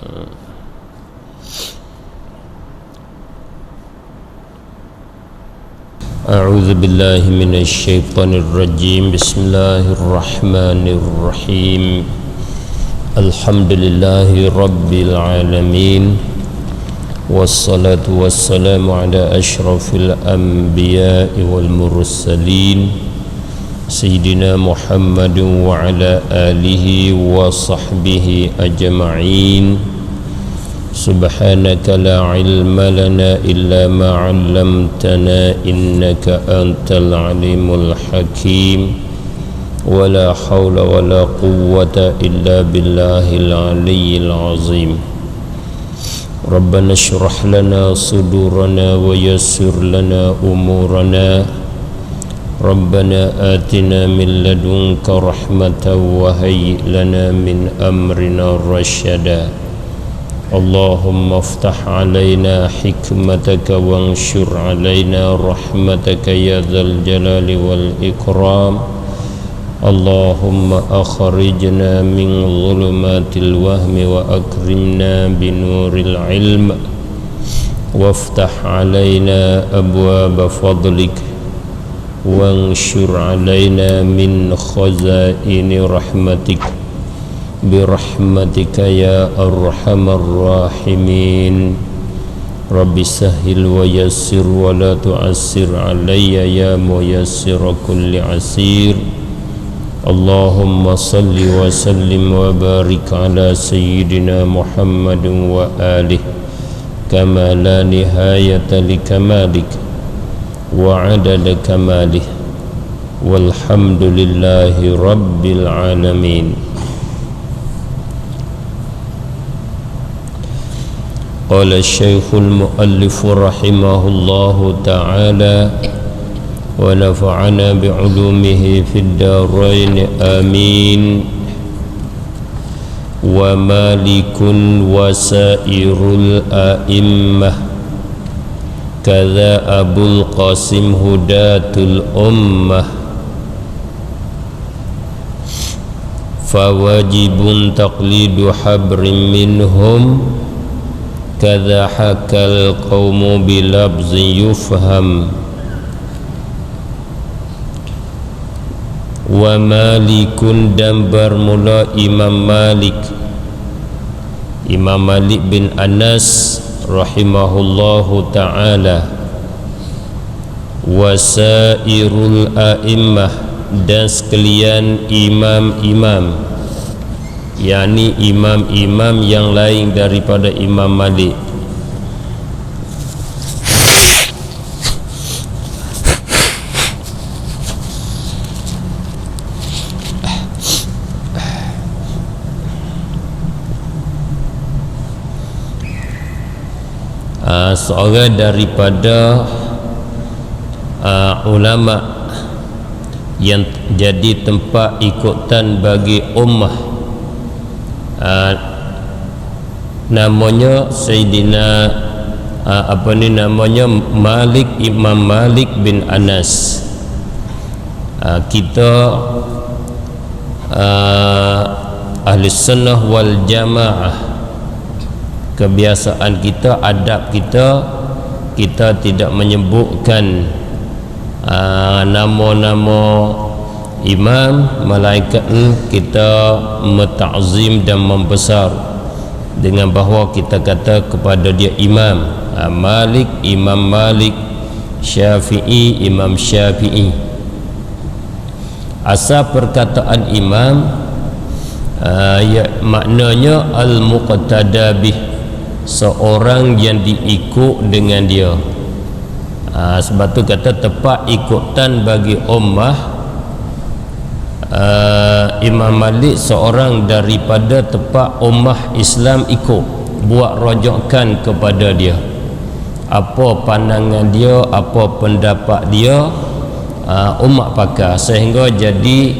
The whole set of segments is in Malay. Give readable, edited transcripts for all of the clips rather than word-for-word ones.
A'udzu billahi minasy syaithanir rajim. Bismillahirrahmanirrahim. Alhamdulillahi rabbil alamin. Wassalatu wassalamu ala asyrafil anbiya'i wal mursalin Sayyidina Muhammadin wa ala alihi wa sahbihi ajma'in. Subhanaka la ilma lana illa ma 'allamtana innaka antal alimul hakim. Wa la hawla wa la quwwata illa billahil aliyyil azim. Rabbana shrah lana sudurana wa yassir lana umurana. Rabbana atina min ladunka rahmatan wa hayyi lana min amrina rasyada. Allahumma aftah alaina hikmataka wanshur alaina rahmataka ya dzal jalali wal ikram. Allahumma akhrijna min dhulumatil wahmi wa akrimna binuril ilm waftah alaina abwaaba fadlik wanshur alaina min khazaini rahmatik birahmatika ya arhamar rahimin. Rabbi sahhil wa yassir wa la tu'assir alayya ya muyassir kulli asir. Allahumma salli wa sallim wa barik ala sayyidina Muhammadin wa alihi kama la nihayata li kamalik wa adada kamalih walhamdulillahi rabbil alamin. Qala Syekhul Muallif rahimahullahu ta'ala wa nafa'ana bi'ulumihi fid darain amin. Wa malikun wasairul a'immah kadza Abul Qasim hudatul ummah fawajibun taqlidu habrin minhum kadza hakal qawmu bilabzin yufham. Wa malikun, dan bermula Imam Malik bin Anas rahimahullahu ta'ala. Wasairul a'immah, dan sekalian imam-imam, yakni imam-imam yang lain daripada Imam Malik. Seorang daripada ulama yang jadi tempat ikutan bagi ummah, namanya Sayyidina Malik, Imam Malik bin Anas. Kita ahli sunnah wal jamaah, kebiasaan kita, adab kita, kita tidak menyebutkan nama-nama imam, malaikat. Kita menta'zim dan membesar dengan bahawa kita kata kepada dia imam. Malik, Imam Malik. Syafi'i, Imam Syafi'i. Asal perkataan imam, maknanya al-muqtada bih, seorang yang diikut dengan dia. Sebab tu kata tempat ikutan bagi ummah. Imam Malik seorang daripada tempat ummah Islam ikut, buat rojokkan kepada dia. Apa pandangan dia, apa pendapat dia, umat pakai, sehingga jadi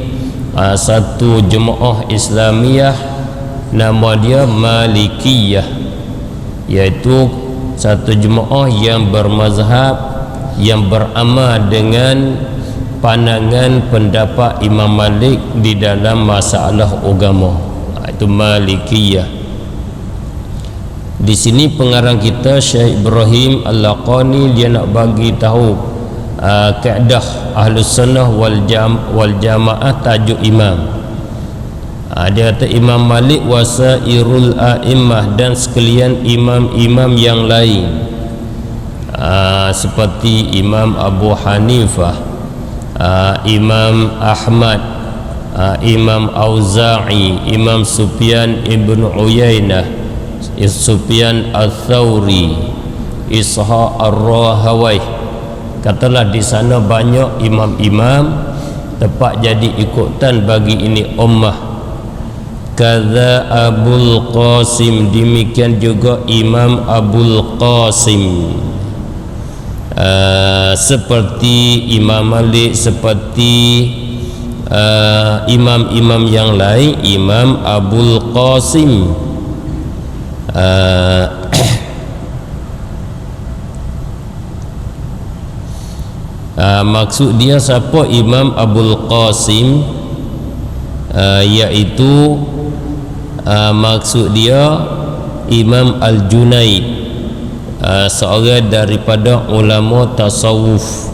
satu jemaah Islamiyah, nama dia Malikiyah, iaitu satu jemaah yang bermazhab, yang beramal dengan pandangan pendapat Imam Malik di dalam masalah agama. Itu Malikiyah. Di sini pengarang kita Syekh Ibrahim Al-Laqani dia nak bagi tahu kaedah Ahlus Sunnah wal Jamaah tajuk imam. Dia kata Imam Malik wasairul a'immah, dan sekalian imam-imam yang lain seperti Imam Abu Hanifah, Imam Ahmad, Imam Auza'i, Imam Sufyan ibn Uyainah, Sufyan al-Thawri, Ishaq ar-Rahawai. Katalah di sana banyak imam-imam tepat jadi ikutan bagi ini ummah. Kaza Abul Qasim, demikian juga Imam Abul Qasim, seperti Imam Malik, seperti imam-imam yang lain. Imam Abul Qasim maksud dia siapa Imam Abul Qasim, iaitu maksud dia Imam Al-Junaid, seorang daripada ulama tasawuf,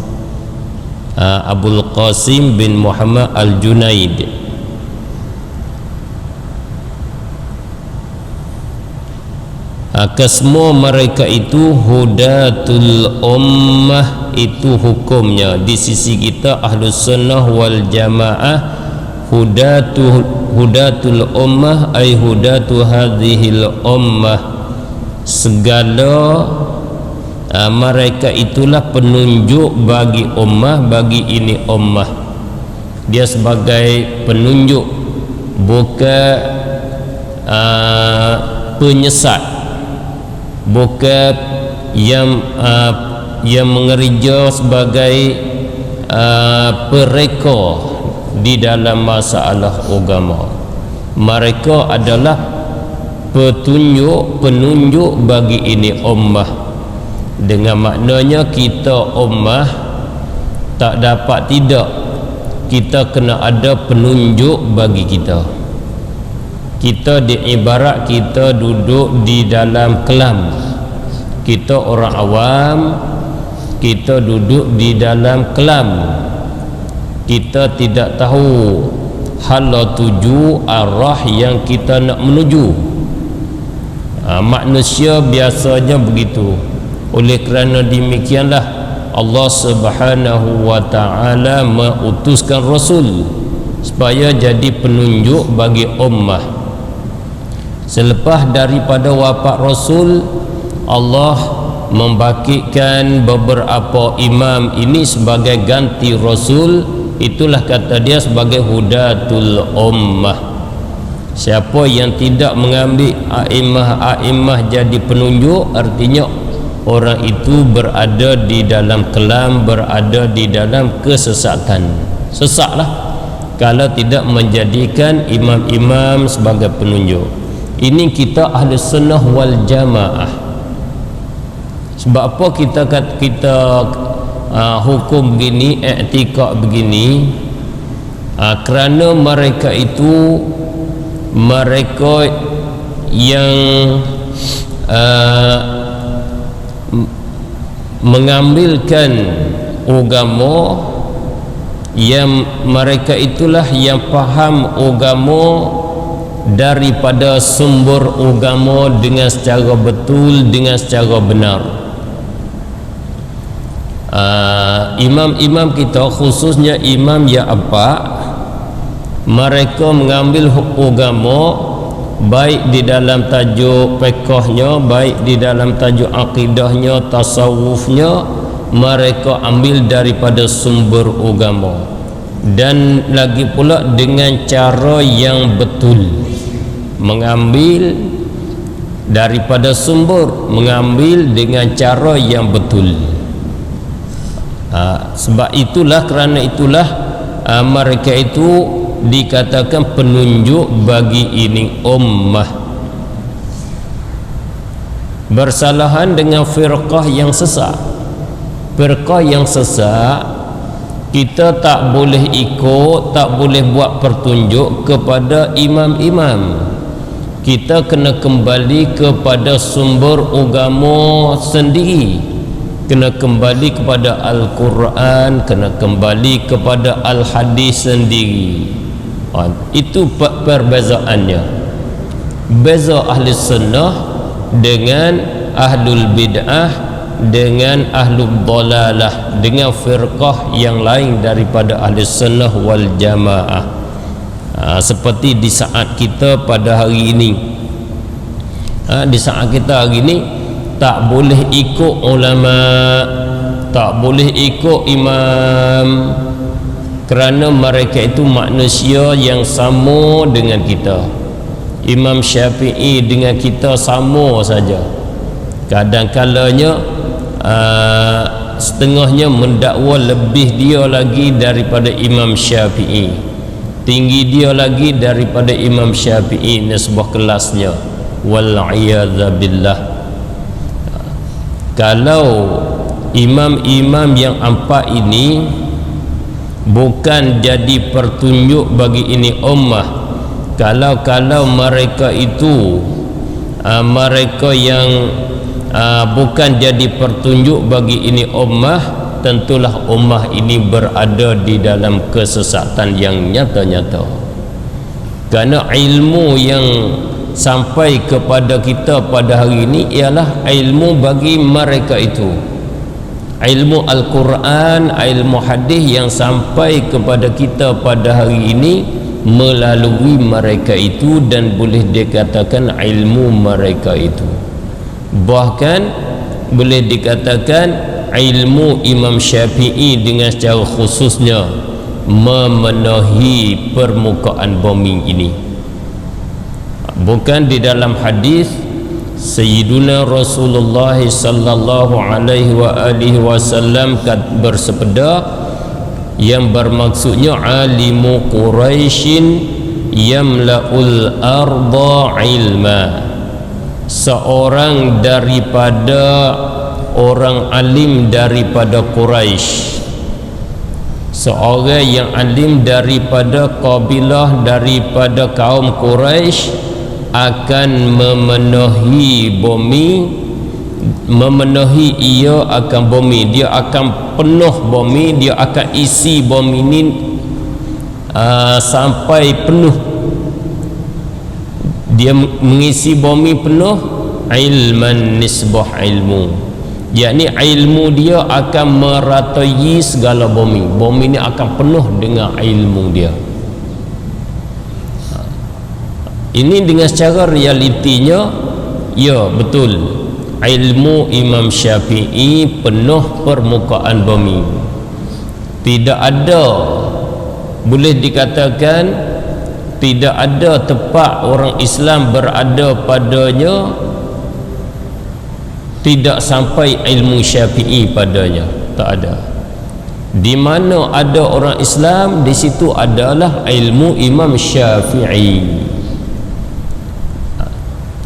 Abul Qasim bin Muhammad Al-Junaid. Kesemua mereka itu hudatul ummah, itu hukumnya di sisi kita Ahlus Sunnah wal Jamaah. Hudatul ummah ay hudatu hadhil ummah, segala mereka itulah penunjuk bagi ummah, bagi ini ummah. Dia sebagai penunjuk, bukan penyesat, bukan yang mengerja sebagai pereka di dalam masalah agama. Mereka adalah penunjuk bagi ini ummah. Dengan maknanya kita ummah tak dapat tidak, kita kena ada penunjuk bagi kita. Kita diibarat kita duduk di dalam kelam. Kita orang awam, kita duduk di dalam kelam. Kita tidak tahu hala tuju arah yang kita nak menuju. Manusia biasanya begitu. Oleh kerana demikianlah Allah Subhanahu wa ta'ala mengutuskan Rasul supaya jadi penunjuk bagi ummah. Selepas daripada wafat Rasul, Allah membangkitkan beberapa imam ini sebagai ganti Rasul. Itulah kata dia sebagai hudatul ummah. Siapa yang tidak mengambil a'immah jadi penunjuk, artinya orang itu berada di dalam kelam, berada di dalam kesesatan. Sesatlah kalau tidak menjadikan imam-imam sebagai penunjuk. Ini kita Ahlus Sunnah wal Jamaah. Sebab apa kita hukum begini, i'tikad begini? Kerana mereka itu mereka yang mengambilkan agama, yang mereka itulah yang faham agama daripada sumber agama dengan secara betul, dengan secara benar. Imam-imam kita, khususnya imam yang apa, mereka mengambil agama baik di dalam tajuk fiqhnya, baik di dalam tajuk akidahnya, tasawufnya, mereka ambil daripada sumber agama, dan lagi pula dengan cara yang betul. Mengambil daripada sumber, mengambil dengan cara yang betul. Sebab itulah, kerana itulah mereka itu dikatakan penunjuk bagi ini ummah. Bersalahan dengan firqah yang sesat. Firqah yang sesat, kita tak boleh ikut, tak boleh buat pertunjuk kepada imam-imam. kita kena kembali kepada sumber agama sendiri, kena kembali kepada Al-Quran, kena kembali kepada Al-Hadis sendiri. Itu perbezaannya. Beza ahli sunnah dengan ahlul bid'ah, dengan ahlul dalalah, dengan firqah yang lain daripada ahli sunnah wal jamaah. Seperti di saat kita pada hari ini, di saat kita hari ini tak boleh ikut ulama, tak boleh ikut imam, kerana mereka itu manusia yang sama dengan kita. Imam Syafi'i dengan kita sama saja. Kadang-kalanya setengahnya mendakwa lebih dia lagi daripada Imam Syafi'i, tinggi dia lagi daripada Imam Syafi'i nisbah kelasnya. Wal'iyadza billah. Kalau imam-imam yang empat ini bukan jadi pertunjuk bagi ini ummah, kalau mereka itu mereka yang bukan jadi pertunjuk bagi ini ummah, tentulah ummah ini berada di dalam kesesatan yang nyata-nyata. Kerana ilmu yang sampai kepada kita pada hari ini ialah ilmu bagi mereka itu, ilmu Al-Quran, ilmu hadis yang sampai kepada kita pada hari ini melalui mereka itu, dan boleh dikatakan ilmu mereka itu, bahkan boleh dikatakan ilmu Imam Syafi'i dengan secara khususnya memenuhi permukaan bumi ini. Bukan di dalam hadis Sayyiduna Rasulullah sallallahu alaihi wa alihi wasallam bersabda yang bermaksudnya alimu Quraisyin yamla'ul arda ilma, seorang daripada orang alim daripada Quraisy, seorang yang alim daripada kabilah daripada kaum Quraisy akan memenuhi bumi, memenuhi ia akan bumi, dia akan penuh bumi, dia akan isi bumi ini sampai penuh, dia mengisi bumi penuh. Ilman nisbah ilmu, yakni ilmu dia akan meratai segala bumi, bumi ini akan penuh dengan ilmu dia. Ini dengan secara realitinya, ya betul, ilmu Imam Syafi'i penuh permukaan bumi. Tidak ada, boleh dikatakan tidak ada tempat orang Islam berada padanya tidak sampai ilmu Syafi'i padanya. Tak ada. Di mana ada orang Islam, di situ adalah ilmu Imam Syafi'i.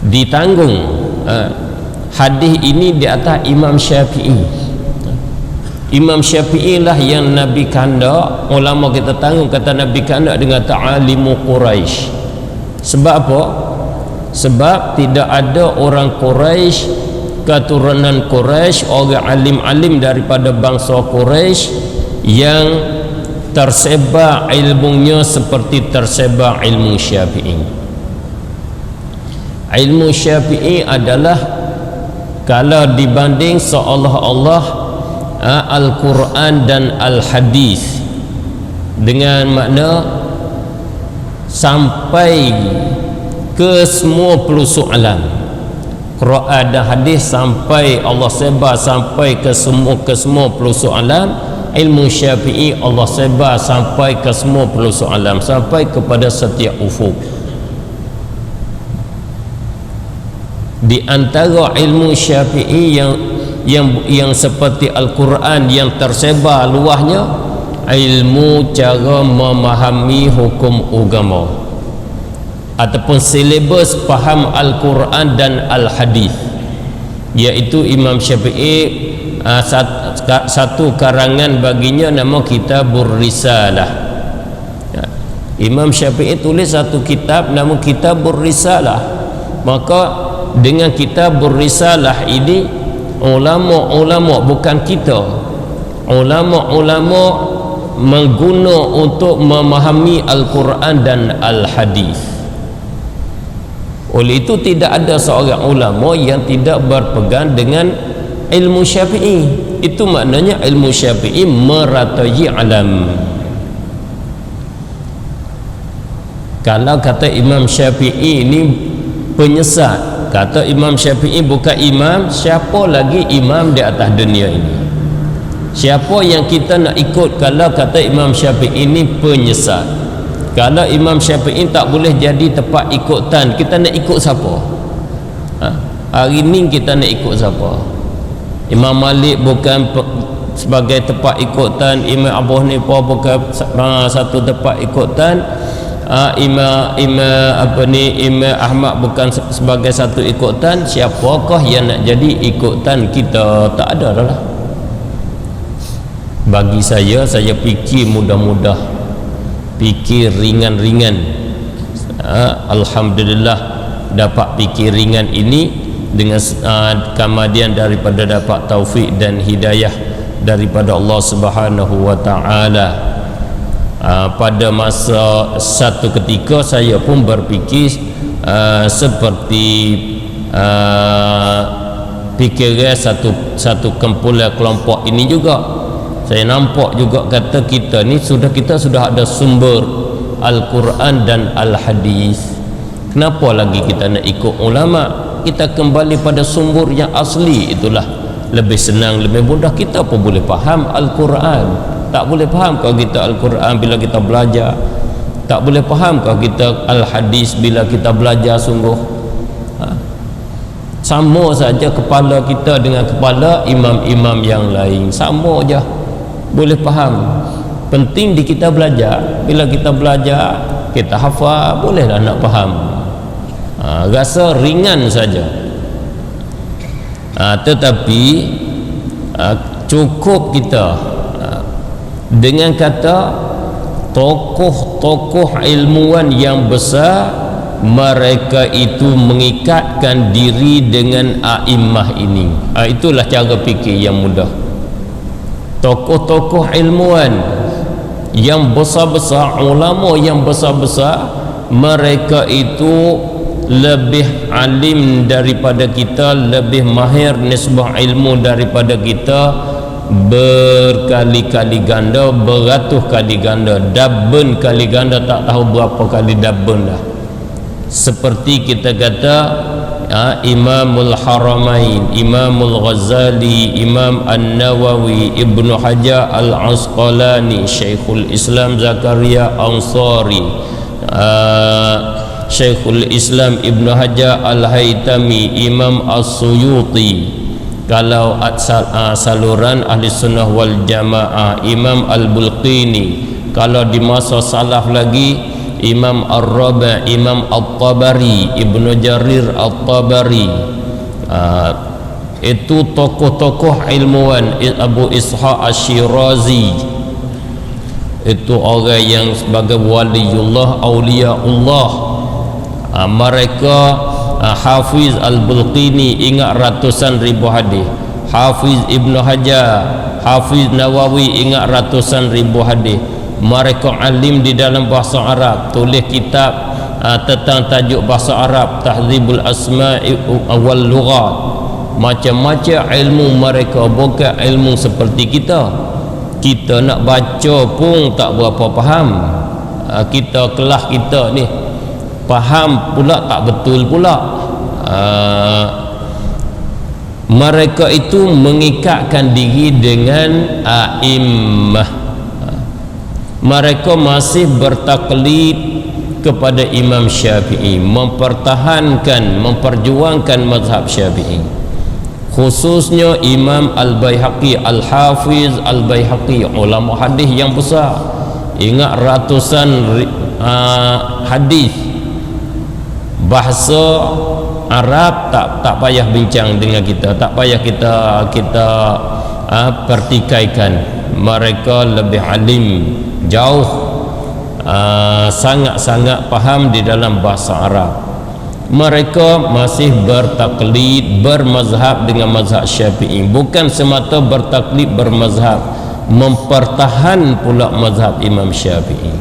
Ditanggung hadis ini di atas Imam Syafi'i. Imam Syafi'i lah yang Nabi kandak, ulama kita tanggung kata Nabi kandak dengan ta'alimu Quraisy. Sebab apa? Sebab tidak ada orang Quraisy, keturunan Quraisy, orang alim-alim daripada bangsa Quraisy yang tersebar ilmunya seperti tersebar ilmu Syafi'i. Ilmu Syafi'i adalah kalau dibanding seolah-olah Al-Quran dan Al-Hadis, dengan makna sampai ke semua pelosok alam. Quran dan hadis sampai Allah sebar sampai ke semua pelosok alam. Ilmu Syafi'i Allah sebar sampai ke semua pelosok alam, sampai kepada setiap ufuk. Di antara ilmu Syafi'i yang seperti Al-Quran yang tersebar luahnya, ilmu cara memahami hukum agama ataupun silibus faham Al-Quran dan Al-Hadis, iaitu Imam Syafi'i satu karangan baginya nama Kitabur Risalah. Imam Syafi'i tulis satu kitab nama Kitabur Risalah. Maka dengan kita berrisalah ini, ulama-ulama, bukan kita, ulama-ulama mengguna untuk memahami Al-Quran dan Al-Hadis. Oleh itu tidak ada seorang ulama yang tidak berpegang dengan ilmu Syafi'i. Itu maknanya ilmu Syafi'i meratai alam. Kalau kata Imam Syafi'i ini penyesat, kata Imam Syafi'i bukan imam, siapa lagi imam di atas dunia ini? Siapa yang kita nak ikut kalau kata Imam Syafi'i ini penyesat? Kalau Imam Syafi'i tak boleh jadi tempat ikutan, kita nak ikut siapa? Hari ni kita nak ikut siapa? Imam Malik bukan sebagai tempat ikutan, Imam Abu Hanifah bukan satu tempat ikutan, Imam Ahmad bukan sebagai satu ikutan. Siapakah yang nak jadi ikutan kita? Tak ada dah lah. Bagi saya fikir mudah-mudah, fikir ringan-ringan. Alhamdulillah dapat fikir ringan ini dengan kemudian daripada dapat taufik dan hidayah daripada Allah Subhanahu wa taala. Pada masa satu ketika saya pun berfikir seperti fikiran satu kumpulan kelompok ini juga. Saya nampak juga kata kita sudah ada sumber Al-Quran dan Al-Hadis. Kenapa lagi kita nak ikut ulama? Kita kembali pada sumber yang asli, itulah lebih senang, lebih mudah. Kita pun boleh faham Al-Quran. Tak boleh faham kalau kita Al-Quran bila kita belajar. Tak boleh faham kalau kita Al-Hadis bila kita belajar sungguh. Sama saja kepala kita dengan kepala imam-imam yang lain, sama aja. Boleh faham. Penting di kita belajar. Bila kita belajar, kita hafal, bolehlah nak faham. Rasa ringan saja. Tetapi cukup kita dengan kata tokoh-tokoh ilmuwan yang besar, mereka itu mengikatkan diri dengan a'immah ini. Itulah cara fikir yang mudah. Tokoh-tokoh ilmuwan yang besar-besar, ulama yang besar-besar, mereka itu lebih alim daripada kita, lebih mahir nisbah ilmu daripada kita, berkali-kali ganda, beratus kali ganda, dabun kali ganda, tak tahu berapa kali dabun dah. Seperti kita kata Imamul Haramain, Imamul Ghazali, Imam An-Nawawi, Ibnu Hajar Al-Asqalani, Syekhul Islam Zakaria Ansari, Syekhul Islam Ibnu Hajar Al-Haytami, Imam As-Suyuti. Kalau saluran Ahli Sunnah wal Jamaah, Imam Al-Bulqini. Kalau di masa salaf lagi, Imam Ar-Rabi', Imam At-Tabari, Ibnu Jarir At-Tabari. Itu tokoh-tokoh ilmuwan. Abu Ishaq Asy-Syirazi, itu orang yang sebagai waliullah, auliaullah. Mereka Hafiz Al-Bulqini ingat ratusan ribu hadis. Hafiz Ibnu Hajar, Hafiz Nawawi ingat ratusan ribu hadis. Mereka alim di dalam bahasa Arab, tulis kitab tentang tajuk bahasa Arab, Tahdzibul Asma'i wal Lughat. Macam-macam ilmu mereka, bukan ilmu seperti kita. Kita nak baca pun tak berapa faham. Kita kelas kita ni faham pula tak betul pula. Mereka itu mengikatkan diri dengan a'immah. Mereka masih bertaklid kepada Imam Syafi'i, mempertahankan, memperjuangkan mazhab Syafi'i. Khususnya Imam Al-Baihaqi, Al-Hafiz Al-Baihaqi, ulama hadis yang besar. Ingat ratusan hadis. Bahasa Arab tak payah bincang dengan kita, tak payah kita pertikaikan. Mereka lebih alim, jauh sangat-sangat faham di dalam bahasa Arab. mereka masih bertaklid, bermazhab dengan mazhab Syafi'i. Bukan semata bertaklid, bermazhab, mempertahan pula mazhab Imam Syafi'i.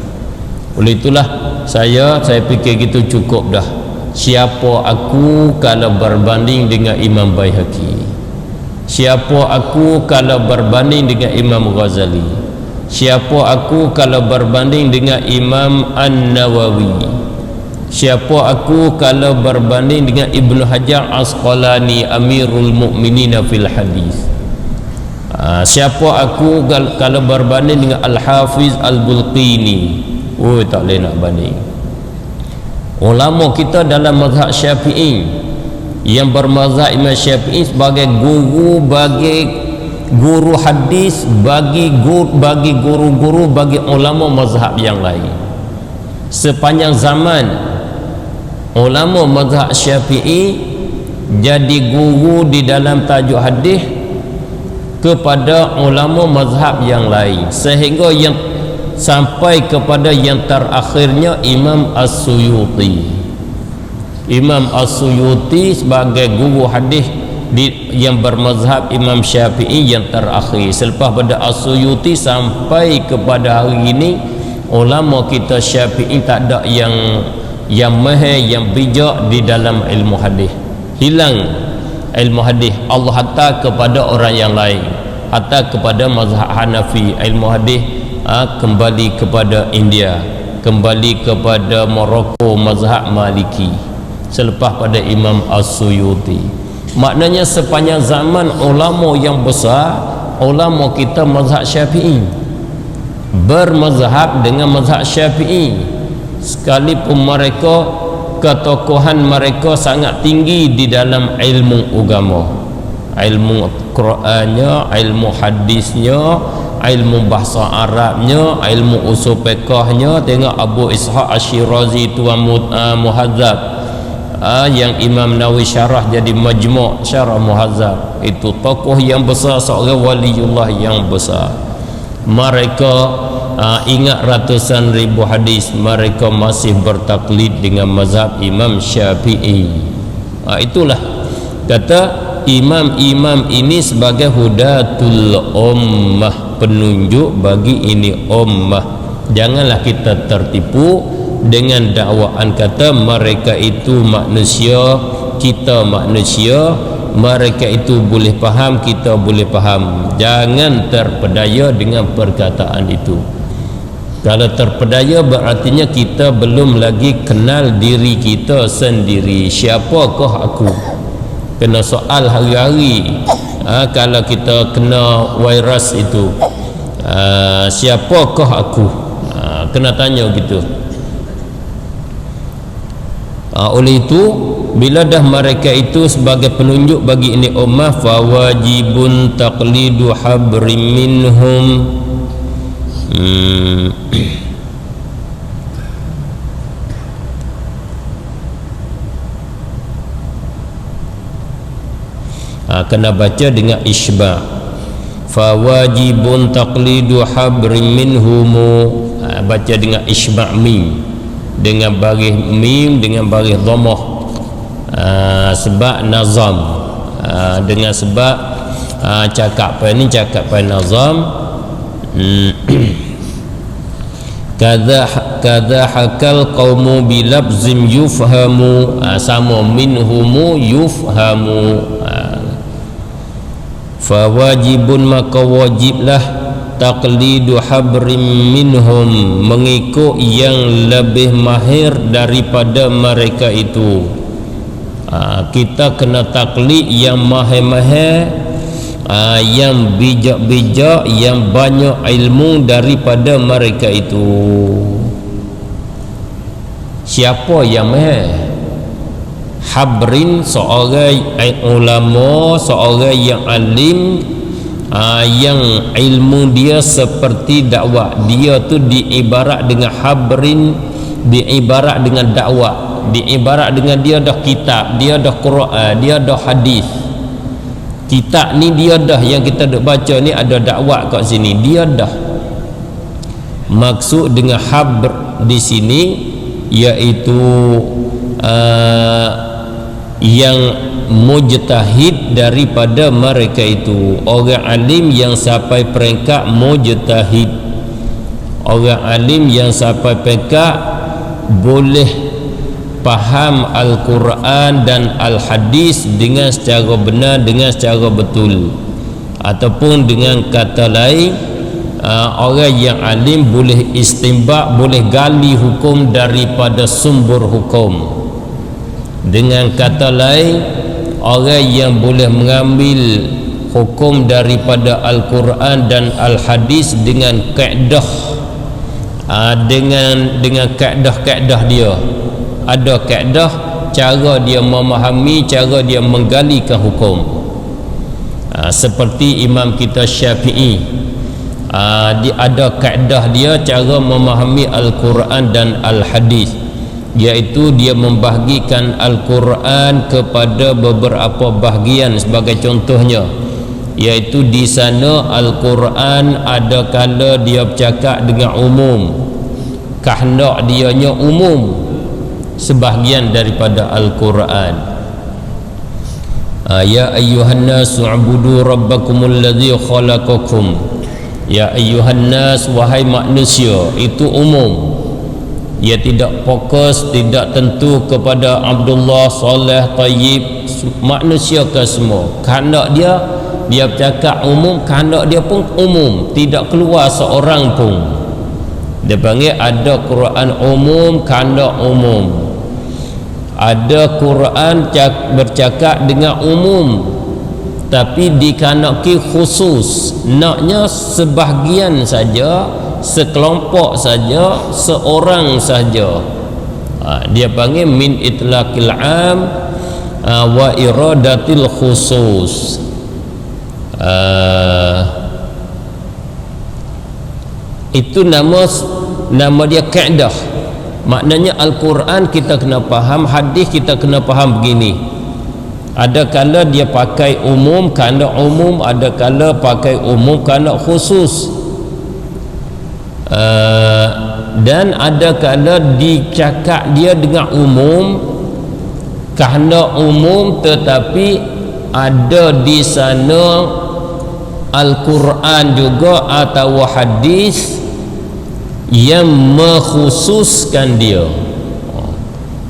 Oleh itulah saya fikir gitu cukup dah. Siapa aku kalau berbanding dengan Imam Baihaqi? Siapa aku kalau berbanding dengan Imam Ghazali? Siapa aku kalau berbanding dengan Imam An-Nawawi? Siapa aku kalau berbanding dengan Ibnu Hajar Asqalani, Amirul Mukminin fil hadis? Siapa aku kalau berbanding dengan Al-Hafiz Al-Bulqini? Oh, tak boleh nak banding. Ulama kita dalam mazhab Syafi'i yang bermazhab Imam Syafi'i sebagai guru bagi guru hadis, bagi guru-guru bagi ulama mazhab yang lain. Sepanjang zaman ulama mazhab Syafi'i jadi guru di dalam tajuk hadis kepada ulama mazhab yang lain, sehingga yang sampai kepada yang terakhirnya Imam As-Suyuti. Imam As-Suyuti sebagai guru hadis yang bermazhab Imam Syafi'i yang terakhir. Selepas pada As-Suyuti sampai kepada hari ini, ulama kita Syafi'i tak ada yang mahir, yang bijak di dalam ilmu hadis. Hilang ilmu hadis. Allah hantar kepada orang yang lain, hantar kepada mazhab Hanafi. Ilmu hadis kembali kepada India, kembali kepada Morocco, mazhab Maliki selepas pada Imam As-Suyuti. Maknanya sepanjang zaman ulama yang besar, ulama kita mazhab Syafi'i, bermazhab dengan mazhab Syafi'i, sekalipun mereka ketokohan mereka sangat tinggi di dalam ilmu agama, ilmu Qur'annya, ilmu hadisnya, ilmu bahasa Arabnya, ilmu usul fiqhnya. Tengok Abu Ishaq Ash-Shirazi Tuan Muhadzab, yang Imam Nawawi syarah jadi Majmu' Syarah Muhadzab. Itu tokoh yang besar, seorang waliullah yang besar. Mereka ingat ratusan ribu hadis, mereka masih bertaklid dengan mazhab Imam Syafi'i. Itulah kata imam-imam ini sebagai hudatul ummah, penunjuk bagi ini ummah. Janganlah kita tertipu dengan dakwaan kata mereka itu manusia, kita manusia, mereka itu boleh faham, kita boleh faham. Jangan terpedaya dengan perkataan itu. Kalau terpedaya berartinya kita belum lagi kenal diri kita sendiri. Siapakah aku? Kena soal hari-hari. Kalau kita kena virus itu, siapakah aku? Kena tanya gitu. Oleh itu, bila dah mereka itu sebagai penunjuk bagi ini ummah, fawajibun taqlidu habrim minhum. Kena baca dengan isba'. Fawajibun taqlidu habrim minhum. Baca dengan isba' mim, dengan baris mim, dengan baris dhammah, sebab nazam, dengan sebab cakap ni cakap nazam. Kadza hakal qaumu bilabzim yufhamu, sama minhumu yufhamu. Fawajibun, maka wajiblah taqlidu habrim minhum, mengikut yang lebih mahir daripada mereka itu. Kita kena taklid yang mahir-mahir, yang bijak-bijak, yang banyak ilmu daripada mereka itu. Siapa yang mahir? Habrin, seorang ulama, seorang yang alim, yang ilmu dia seperti dakwah. Dia tu diibarat dengan habrin, diibarat dengan dakwah, diibarat dengan dia dah kitab, dia dah Quran, dia dah hadis. Kitab ni dia dah, yang kita duk baca ni ada dakwah kat sini, dia dah. Maksud dengan habr di sini iaitu yang mujtahid daripada mereka itu, orang alim yang sampai peringkat mujtahid, orang alim yang sampai peringkat boleh faham Al-Quran dan Al-Hadis dengan secara benar, dengan secara betul. Ataupun dengan kata lain, orang yang alim boleh istinbat, boleh gali hukum daripada sumber hukum. Dengan kata lain, orang yang boleh mengambil hukum daripada Al-Quran dan Al-Hadis dengan kaedah, dengan kaedah-kaedah dia. Ada kaedah cara dia memahami, cara dia menggalikan hukum. Seperti imam kita Syafi'i, dia ada kaedah dia cara memahami Al-Quran dan Al-Hadis, iaitu dia membahagikan Al-Quran kepada beberapa bahagian. Sebagai contohnya, iaitu di sana Al-Quran ada kala dia bercakap dengan umum, kehendak dianya umum sebahagian daripada Al-Quran. Ya ayyuhan nas u'budu rabbakumul ladzi khalaqakum. Ya ayyuhan nas, wahai manusia, itu umum. Ia tidak fokus, tidak tentu kepada Abdullah, Saleh, Tayyib, manusia ke semua. Kehendak dia bercakap umum, kehendak dia pun umum, tidak keluar seorang pun. Dia panggil ada Quran umum, kehendak umum. Ada Quran bercakap dengan umum, tapi dikanaki khusus, naknya sebahagian saja, sekelompok saja, seorang saja. Dia panggil min itlaqil am wa iradatil khusus. Itu nama dia kaedah. Maknanya Al-Quran kita kena faham, hadis kita kena faham begini. Ada kala dia pakai umum, kerana umum, ada kala pakai umum kerana khusus. Dan ada kala dicakap dia dengan umum, kerana umum, tetapi ada di sana Al-Quran juga atau hadis yang mengkhususkan dia.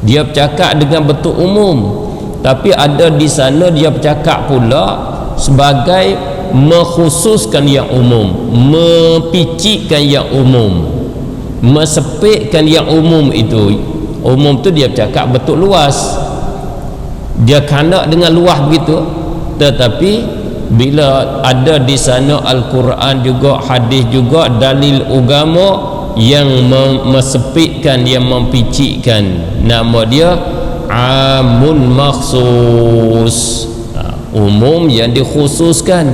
Dia bercakap dengan bentuk umum, tapi ada di sana dia bercakap pula sebagai mengkhususkan yang umum, mempicikkan yang umum, mesepitkan yang umum itu. Umum tu dia bercakap bentuk luas, dia kanak dengan luas begitu. Tetapi bila ada di sana Al-Quran juga, hadis juga, dalil agama yang mesepitkan, yang mempicikkan, nama dia amun makhsus, umum yang dikhususkan.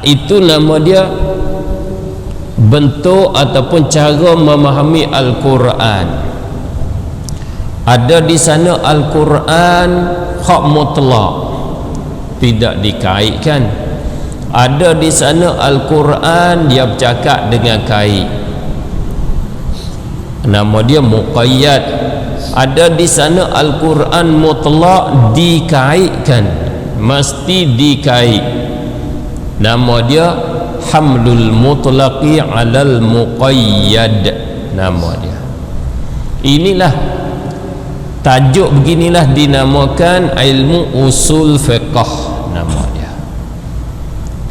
Itu nama dia bentuk ataupun cara memahami Al-Quran. Ada di sana Al-Quran hak mutlak, tidak dikaitkan. Ada di sana Al-Quran dia bercakap dengan kait, nama dia muqayyad. Ada di sana Al-Quran mutlak, dikaitkan, mesti dikait, nama dia hamlul mutlaqi alal muqayyad, nama dia. Inilah tajuk, beginilah dinamakan ilmu usul fiqh, nama dia.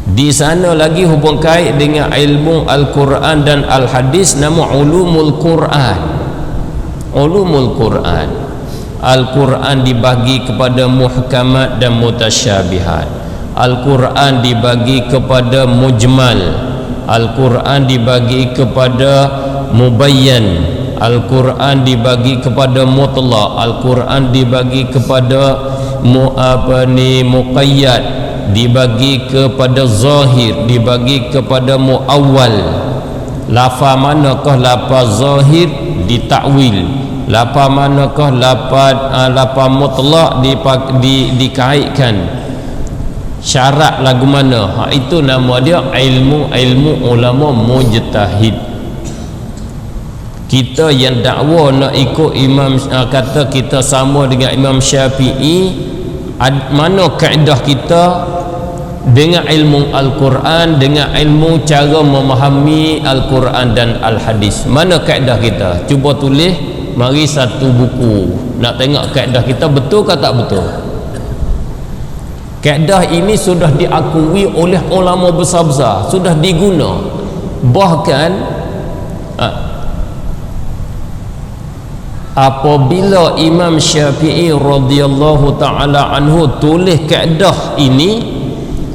Di sana lagi hubung kait dengan ilmu Al-Quran dan Al-Hadis, nama ulumul Quran. Ulumul Quran. Al-Quran dibagi kepada muhkamat dan mutasyabihat. Al-Quran dibagi kepada mujmal. Al-Quran dibagi kepada mubayyan. Al-Quran dibagi kepada mutlak. Al-Quran dibagi kepada muqayyad, dibagi kepada zahir, dibagi kepada muawwal. Lafaz manakah lafaz zahir ditakwil, lafaz manakah lafaz mutlak dikaitkan, syarat lagu mana. Itu nama dia ilmu ulama mujtahid. kita yang dakwa nak ikut imam, kata kita sama dengan Imam Syafi'i, mana kaedah kita dengan ilmu Al-Quran, dengan ilmu cara memahami Al-Quran dan Al-Hadis? Mana kaedah kita? Cuba tulis, mari satu buku, nak tengok kaedah kita betul ke tak betul. Kaedah ini sudah diakui oleh ulama besar-besar, sudah diguna. Bahkan apabila Imam Syafi'i radhiyallahu ta'ala anhu tulis kaedah ini,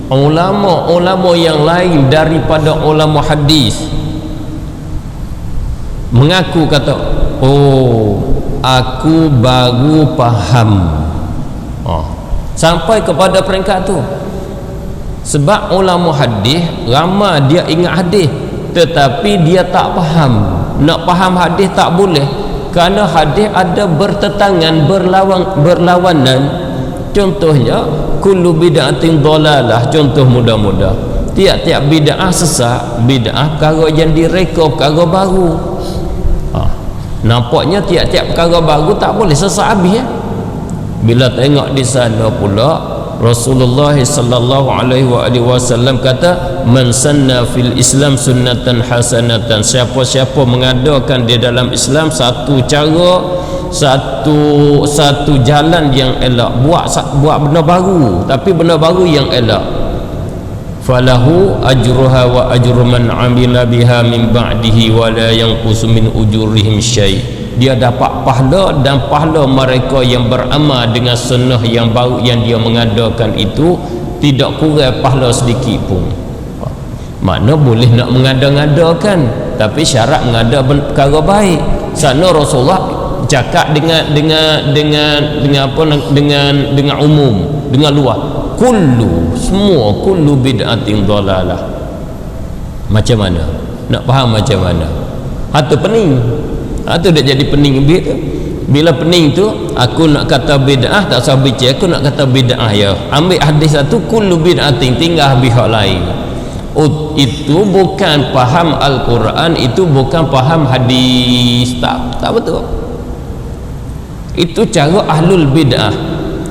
ulama-ulama yang lain daripada ulama hadis mengaku, kata, oh, aku baru faham. Sampai kepada peringkat tu. Sebab ulama hadis ramai dia ingat hadis, tetapi dia tak faham. Nak faham hadis tak boleh, kerana hadis ada bertetangan, berlawanan. Contohnya kullu bid'atin dhalalah, contoh mudah-mudah. Tiap-tiap bid'ah sesat, bid'ah perkara yang direka, perkara baru. Nampaknya tiap-tiap perkara baru tak boleh sesat habis ya. Bila tengok di sana pula, Rasulullah sallallahu alaihi wasallam kata, man sanna fil Islam sunnatan hasanatan, siapa-siapa mengadakan di dalam Islam satu cara, satu jalan yang elok, buat benda baru, tapi benda baru yang elok, falahu ajruha wa ajru man amila biha min ba'dihi wa la yanqusu min ujurihim syai'. Dia dapat pahala dan pahala mereka yang beramal dengan sunnah yang baru yang dia mengadakan itu, tidak kurang pahala sedikit pun. Makna boleh nak mengada-ngadakan, tapi syarat mengada perkara baik. Sana Rasulullah cakap dengan umum, dengan luas. Semua kullu bid'atin dhalalah. Macam mana? Nak faham macam mana? Atau pening. Itu dah jadi pening. Bila pening tu, aku nak kata bid'ah tak usah bicara, aku nak kata bid'ah ya. Ambil hadis satu, kullu bid'atin, tinggal habis hak lain. Itu bukan faham Al-Quran, itu bukan faham hadis. Tak betul. Itu cara ahlul bid'ah.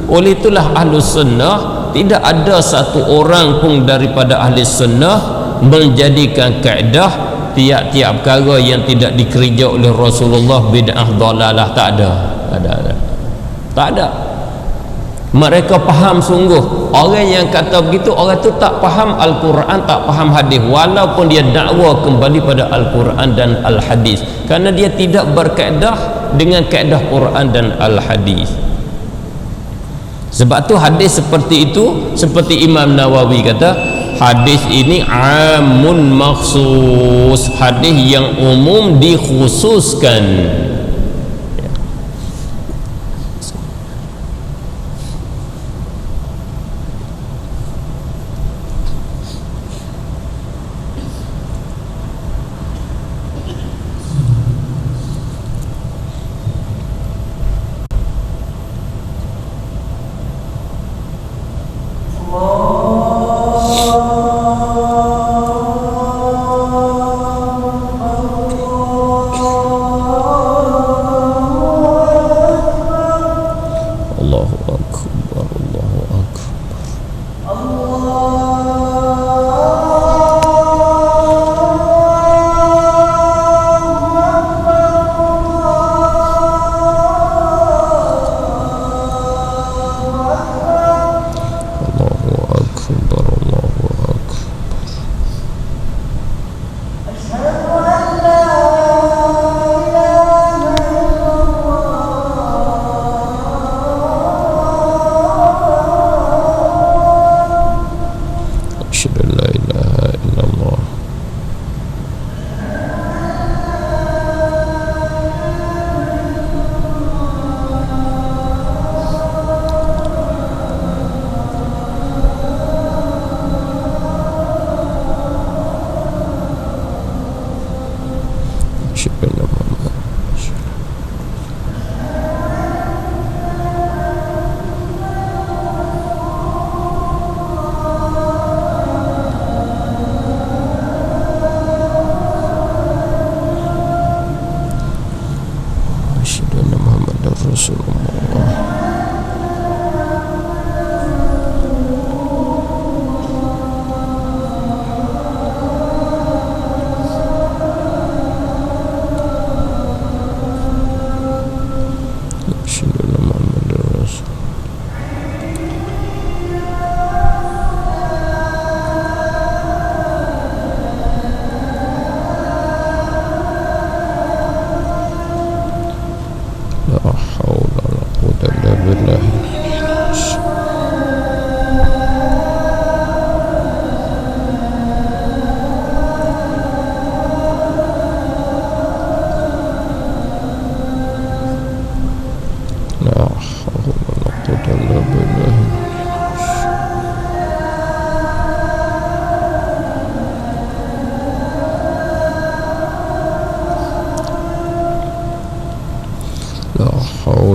Oleh itulah ahlus sunnah, tidak ada satu orang pun daripada ahli sunnah menjadikan kaedah tiap-tiap perkara yang tidak dikerja oleh Rasulullah bid'ah dhalalah. Tak ada. Mereka faham sungguh. Orang yang kata begitu, orang tu tak faham Al-Quran, tak faham hadis, walaupun dia dakwa kembali pada Al-Quran dan Al-Hadis, kerana dia tidak berkaedah dengan kaedah Quran dan Al-Hadis. Sebab tu hadis seperti itu, seperti Imam Nawawi kata, hadis ini amun maksus, hadis yang umum dikhususkan.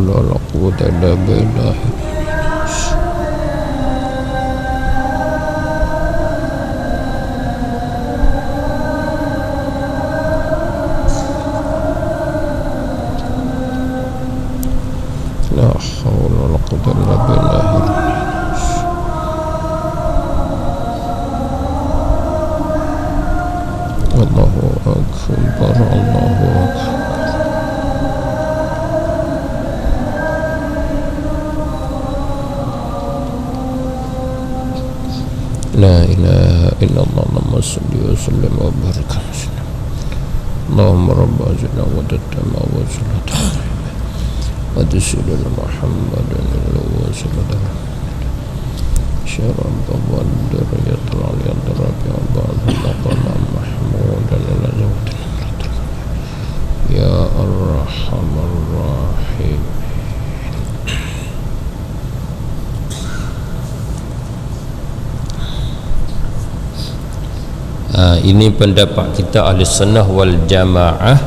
haula wala quwwata illa billah. La haula wala quwwata illa billah. Allahu akbar, Allahu akbar. La ilaha illallah, Allahumma salli wa sallim wa barik alaihi. Allahumma rabba zidna wa tatamma wa salatu wa tasallu Muhammadan wa sallallahu syarab wa darajatul aliyah daraja ba'dallah mahmudan la zawtin ya arhamar rahim. Ini pendapat kita ahli sunnah wal jamaah.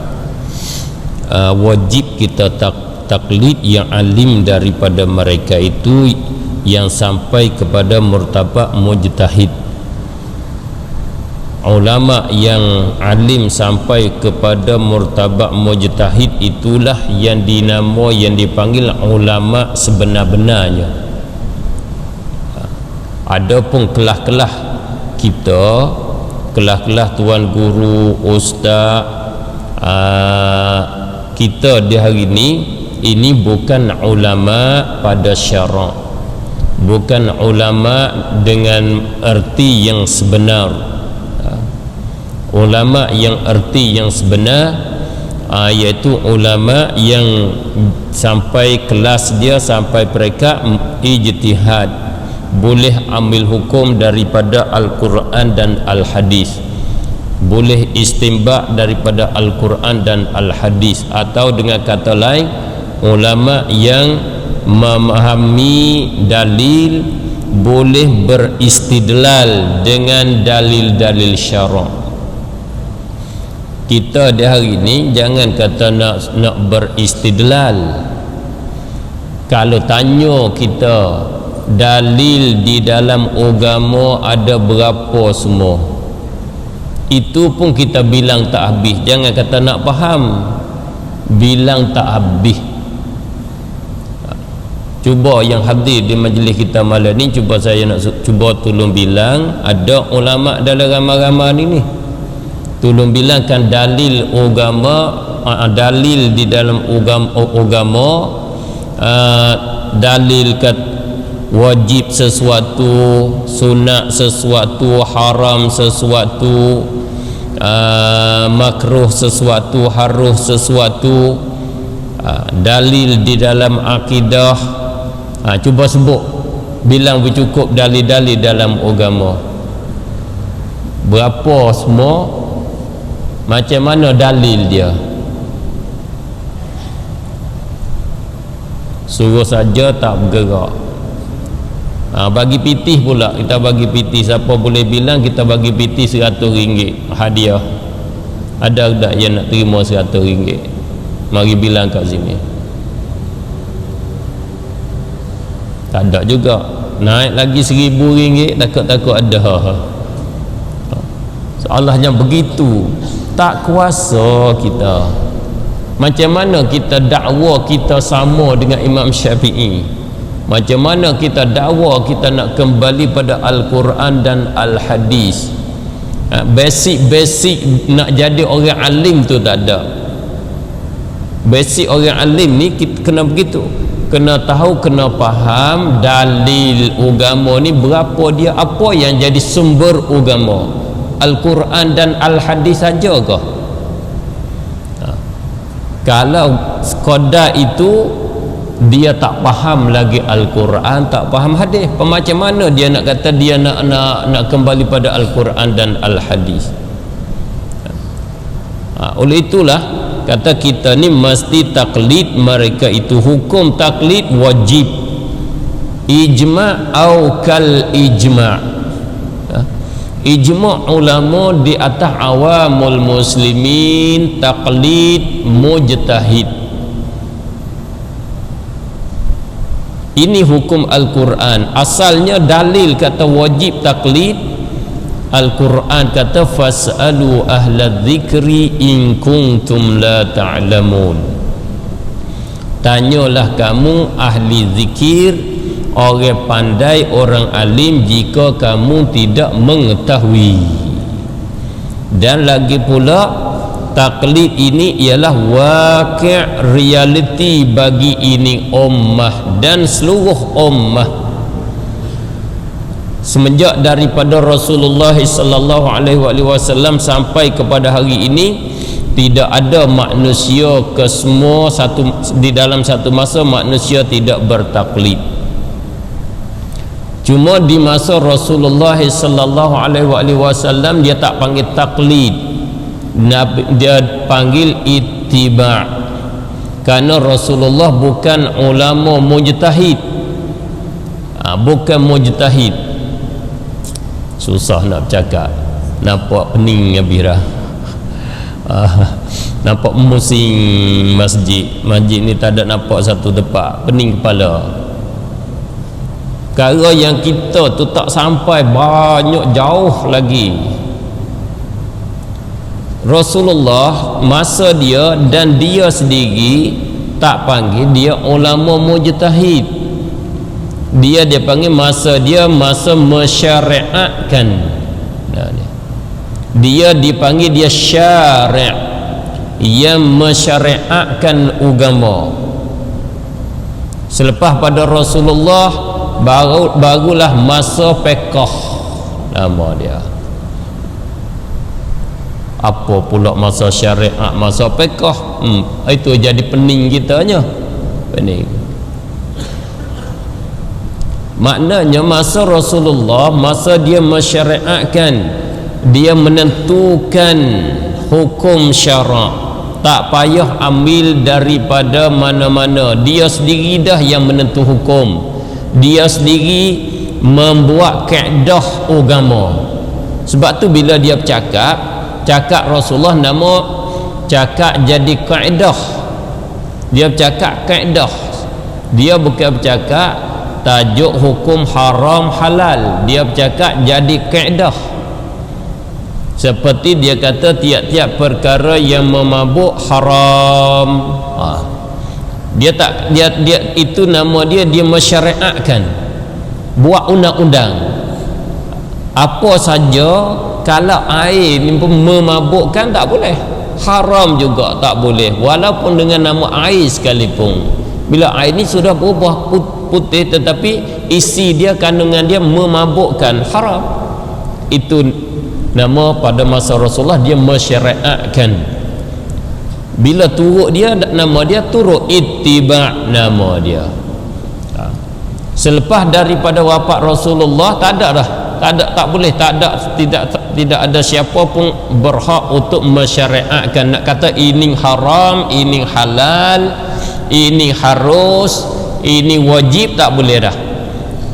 Wajib kita taklid yang alim daripada mereka itu yang sampai kepada martabat mujtahid. Ulama yang alim sampai kepada martabat mujtahid itulah yang dinamo, yang dipanggil ulama sebenar-benarnya. Adapun kelah-kelah kita, kelah-kelah tuan guru, ustaz, kita di hari ini bukan ulama pada syarak, bukan ulama dengan erti yang sebenar. Ulama yang erti yang sebenar iaitu ulama yang sampai kelas dia, sampai mereka ijtihad, boleh ambil hukum daripada Al-Quran dan Al-Hadis, boleh istimbak daripada Al-Quran dan Al-Hadis, atau dengan kata lain ulama yang memahami dalil, boleh beristidlal dengan dalil-dalil syarak. Kita di hari ini jangan kata nak beristidlal. Kalau tanya kita dalil di dalam agama ada berapa semua, itu pun kita bilang tak habis. Jangan kata nak faham, bilang tak habis. Cuba yang hadir di majlis kita malam ni, cuba saya nak cuba tolong bilang, ada ulama dalam ramai-ramai ni, tolong bilangkan dalil agama, dalil di dalam agama, dalil kat wajib sesuatu, sunat sesuatu, haram sesuatu, makruh sesuatu, harus sesuatu, dalil di dalam akidah. Cuba sebut, bilang bercukup dalil-dalil dalam agama berapa semua, macam mana dalil dia. Suruh saja tak bergerak. Bagi pitih pula, kita bagi pitih. Siapa boleh bilang kita bagi pitih RM100 hadiah? Ada tak yang nak terima RM100? Mari bilang kat sini. Tak ada juga. Naik lagi RM1,000, takut-takut ada. Soalnya begitu, tak kuasa kita. Macam mana kita dakwa kita sama dengan Imam Syafi'i? Macam mana kita dakwa kita nak kembali pada Al-Quran dan Al-Hadis? Basic nak jadi orang alim tu tak ada. Basic orang alim ni kita kena begitu, kena tahu, kena faham dalil agama ni berapa dia, apa yang jadi sumber agama, Al-Quran dan Al-Hadis saja ke? Kalau sekadar itu dia tak faham lagi Al-Quran, tak faham hadis, macam mana dia nak kata dia nak kembali pada Al-Quran dan Al-Hadis? Oleh itulah kata kita ni mesti taklid mereka itu. Hukum taklid wajib, ijma' au kal ijma'. Ijma' ulama di atas awamul muslimin taklid mujtahid. Ini hukum Al-Quran. Asalnya dalil kata wajib taklid, Al-Quran kata fas'alu ahla dzikri in kuntum la ta'lamun. Tanyalah kamu ahli zikir, orang pandai, orang alim, jika kamu tidak mengetahui. Dan lagi pula taklid ini ialah waqi' reality bagi ini ummah dan seluruh ummah. Semenjak daripada Rasulullah sallallahu alaihi wasallam sampai kepada hari ini, tidak ada manusia kesemua di dalam satu masa manusia tidak bertaklid. Cuma di masa Rasulullah sallallahu alaihi wasallam dia tak panggil taklid, dia panggil ittiba', kerana Rasulullah bukan ulama mujtahid. Bukan mujtahid. Susah nak bercakap, nampak pening Abirah. Nampak musing masjid ni tak ada nampak satu tempat, pening kepala. Perkara yang kita tu tak sampai, banyak jauh lagi. Rasulullah masa dia dan dia sendiri tak panggil dia ulama mujtahid. Dia panggil masa dia masa mensyariatkan. Dia dipanggil dia syari' yang mensyariatkan agama. Selepas pada Rasulullah barulah masa fiqh nama dia. Apa pula masa syariat, masa fiqh? Itu jadi pening kitanya. Pening. Maknanya masa Rasulullah, masa dia mensyariatkan, dia menentukan hukum syarak, tak payah ambil daripada mana-mana. Dia sendiri dah yang menentu hukum, dia sendiri membuat kaedah agama. Sebab tu bila dia cakap Rasulullah nama cakap jadi kaedah. Dia bercakap kaedah, dia bukan bercakap tajuk hukum haram halal, dia bercakap jadi kaedah. Seperti dia kata tiap-tiap perkara yang memabuk haram. Dia itu nama dia mensyariatkan, buat undang-undang. Apa saja kalau air ni pun memabukkan tak boleh, haram juga tak boleh, walaupun dengan nama air sekalipun. Bila air ni sudah berubah putih tetapi isi dia, kandungan dia memabukkan, haram. Itu nama pada masa Rasulullah dia mensyariatkan. Bila turut dia, nama dia turut ittiba' nama dia. Selepas daripada wafat Rasulullah tak ada dah, tak boleh, tidak ada siapa pun berhak untuk mensyariatkan, nak kata ini haram, ini halal, ini harus, ini wajib, tak boleh dah.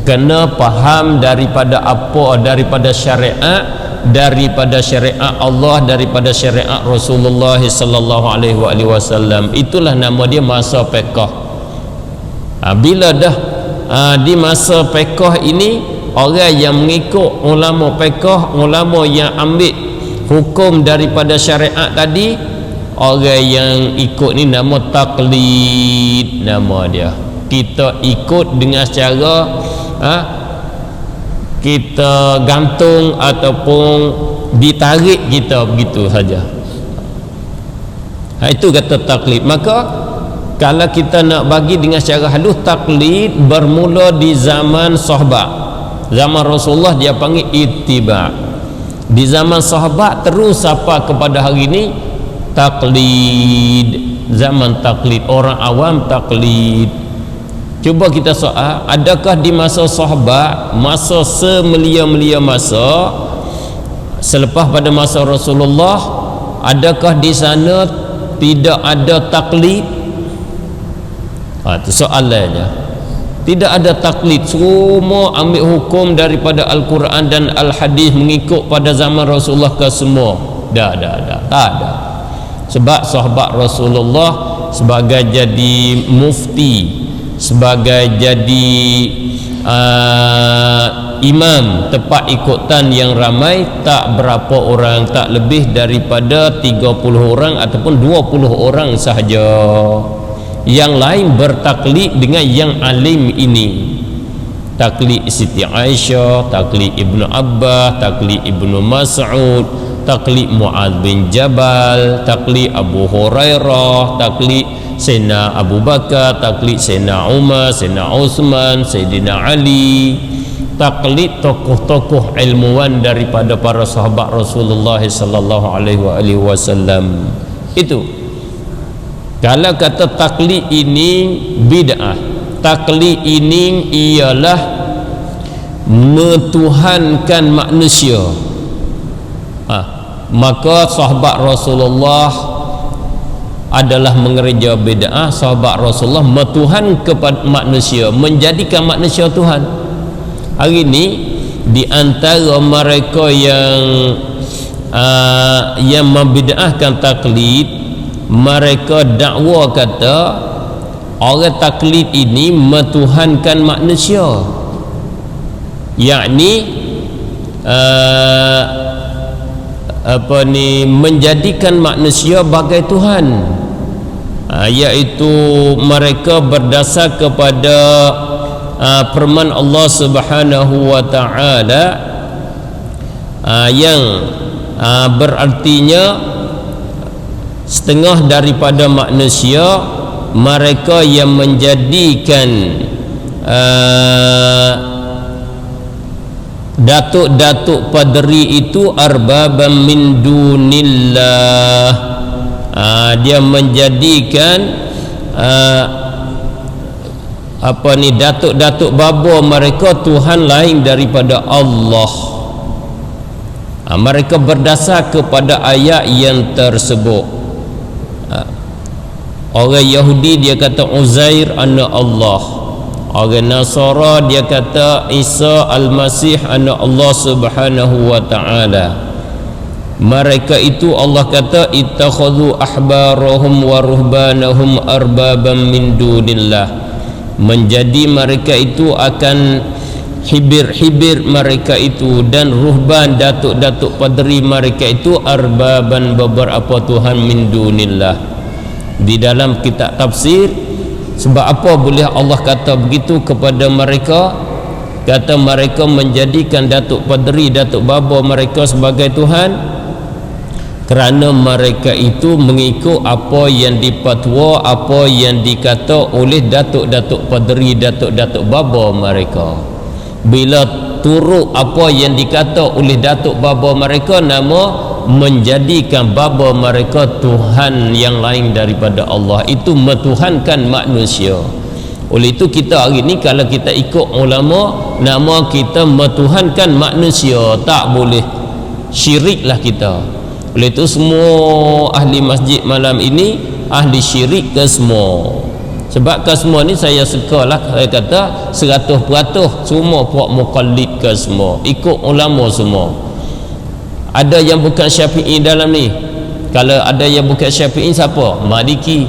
Kena faham daripada apa, daripada syariat, daripada syariat Allah, daripada syariat Rasulullah sallallahu alaihi wasallam. Itulah nama dia masa fiqh. Bila dah di masa fiqh ini, orang yang mengikut ulama fiqh, ulama yang ambil hukum daripada syariat tadi, orang yang ikut ni nama taklid nama dia. Kita ikut dengan secara kita gantung ataupun ditarik kita begitu saja. Itu kata taklid. Maka kalau kita nak bagi dengan secara halus, taklid bermula di zaman sahabat. Zaman Rasulullah dia panggil ittiba'. Di zaman sahabat terus sampai kepada hari ini taklid. Zaman taklid, orang awam taklid. Cuba kita soal, adakah di masa sahabat, masa semelia-melia masa selepas pada masa Rasulullah, adakah di sana tidak ada taklid? Itu soalannya. Tidak ada taklid, semua ambil hukum daripada Al-Quran dan Al-Hadis, mengikut pada zaman Rasulullah ke semua. Tak ada. Sebab sahabat Rasulullah sebagai jadi mufti, sebagai jadi imam tempat ikutan yang ramai, tak berapa orang, tak lebih daripada 30 orang ataupun 20 orang sahaja. Yang lain bertaklid dengan yang alim ini, taklid Siti Aisyah, taklid Ibnu Abbas, taklid Ibnu Mas'ud, taklid Mu'adz bin Jabal, taklid Abu Hurairah, taklid Sayyidina Abu Bakar, taklid Sayyidina Umar, Sayyidina Utsman, Sayyidina Ali, taklid tokoh-tokoh ilmuwan daripada para sahabat Rasulullah sallallahu alaihi wasallam. Itu kalau kata taklid ini bid'ah, taklid ini ialah metuhankan manusia. Maka sahabat Rasulullah adalah mengerja bid'ah. Sahabat Rasulullah metuhan kepada manusia, menjadikan manusia Tuhan. Hari ini di antara mereka yang membid'ahkan taklid, mereka dakwa kata orang taklid ini metuhankan manusia, yakni menjadikan manusia bagai Tuhan, iaitu mereka berdasar kepada firman Allah Subhanahu wa taala yang berartinya setengah daripada manusia mereka yang menjadikan datuk-datuk padri itu arbabam min dunillah. Dia menjadikan datuk-datuk baba mereka Tuhan lain daripada Allah. Mereka berdasar kepada ayat yang tersebut. Orang Yahudi dia kata Uzair anak Allah, orang Nasara dia kata Isa Al-Masih anak Allah Subhanahu wa taala. Mereka itu Allah kata ittakhadhu ahbarahum wa ruhbanahum arbabam min dunillah. Menjadi mereka itu akan hibir-hibir mereka itu dan ruhban datuk-datuk padri mereka itu arbaban beberapa Tuhan min dunillah. Di dalam kitab tafsir, sebab apa boleh Allah kata begitu kepada mereka? Kata mereka menjadikan datuk padri, datuk baba mereka sebagai Tuhan kerana mereka itu mengikut apa yang dipatwa, apa yang dikata oleh datuk-datuk padri, datuk-datuk baba mereka. Bila turut apa yang dikata oleh datuk baba mereka, nama menjadikan baba mereka Tuhan yang lain daripada Allah, itu metuhankan manusia. Oleh itu kita hari ni kalau kita ikut ulama, nama kita metuhankan manusia, tak boleh, syiriklah kita. Oleh itu semua ahli masjid malam ini ahli syirik ke semua. Sebab ke semua ni saya sukalah, saya kata 100% semua puak muqallid ke semua, ikut ulama semua. Ada yang bukan Syafi'i dalam ni. Kalau ada yang bukan Syafi'i siapa? Maliki.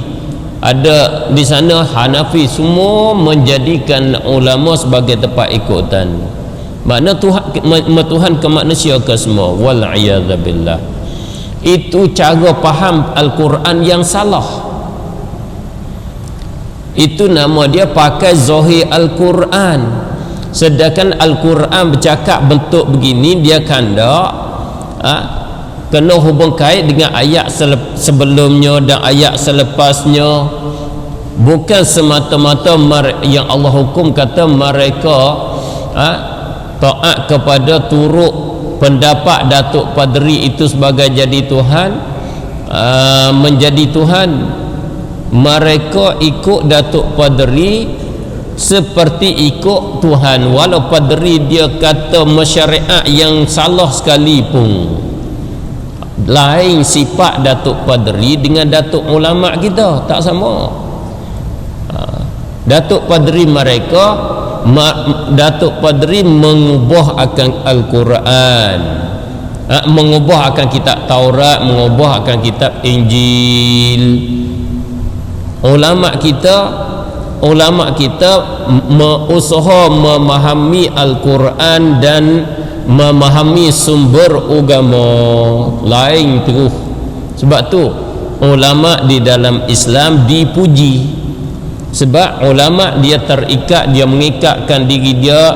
Ada di sana Hanafi. Semua menjadikan ulama sebagai tempat ikutan. Makna Tuhan ke manusia ke semua. Wal'iyadzabillah. Itu cara faham Al-Quran yang salah. Itu nama dia pakai zahir Al-Quran. Sedangkan Al-Quran bercakap bentuk begini, dia kanda kena hubung kait dengan ayat sebelumnya dan ayat selepasnya. Bukan semata-mata yang Allah hukum kata mereka taat kepada turut pendapat datuk padri itu sebagai jadi Tuhan, menjadi Tuhan. Mereka ikut datuk padri seperti ikut Tuhan, walau padri dia kata masyariat yang salah sekalipun. Lain sifat datuk padri dengan datuk ulama kita, tak sama. Datuk padri mereka, datuk padri mengubah akan Al-Quran, mengubah akan kitab Taurat, mengubah akan kitab Injil. Ulama kita ulama kita usaha memahami Al-Quran dan memahami sumber agama lain terus. Sebab tu ulama di dalam Islam dipuji, sebab ulama dia terikat, dia mengikatkan diri dia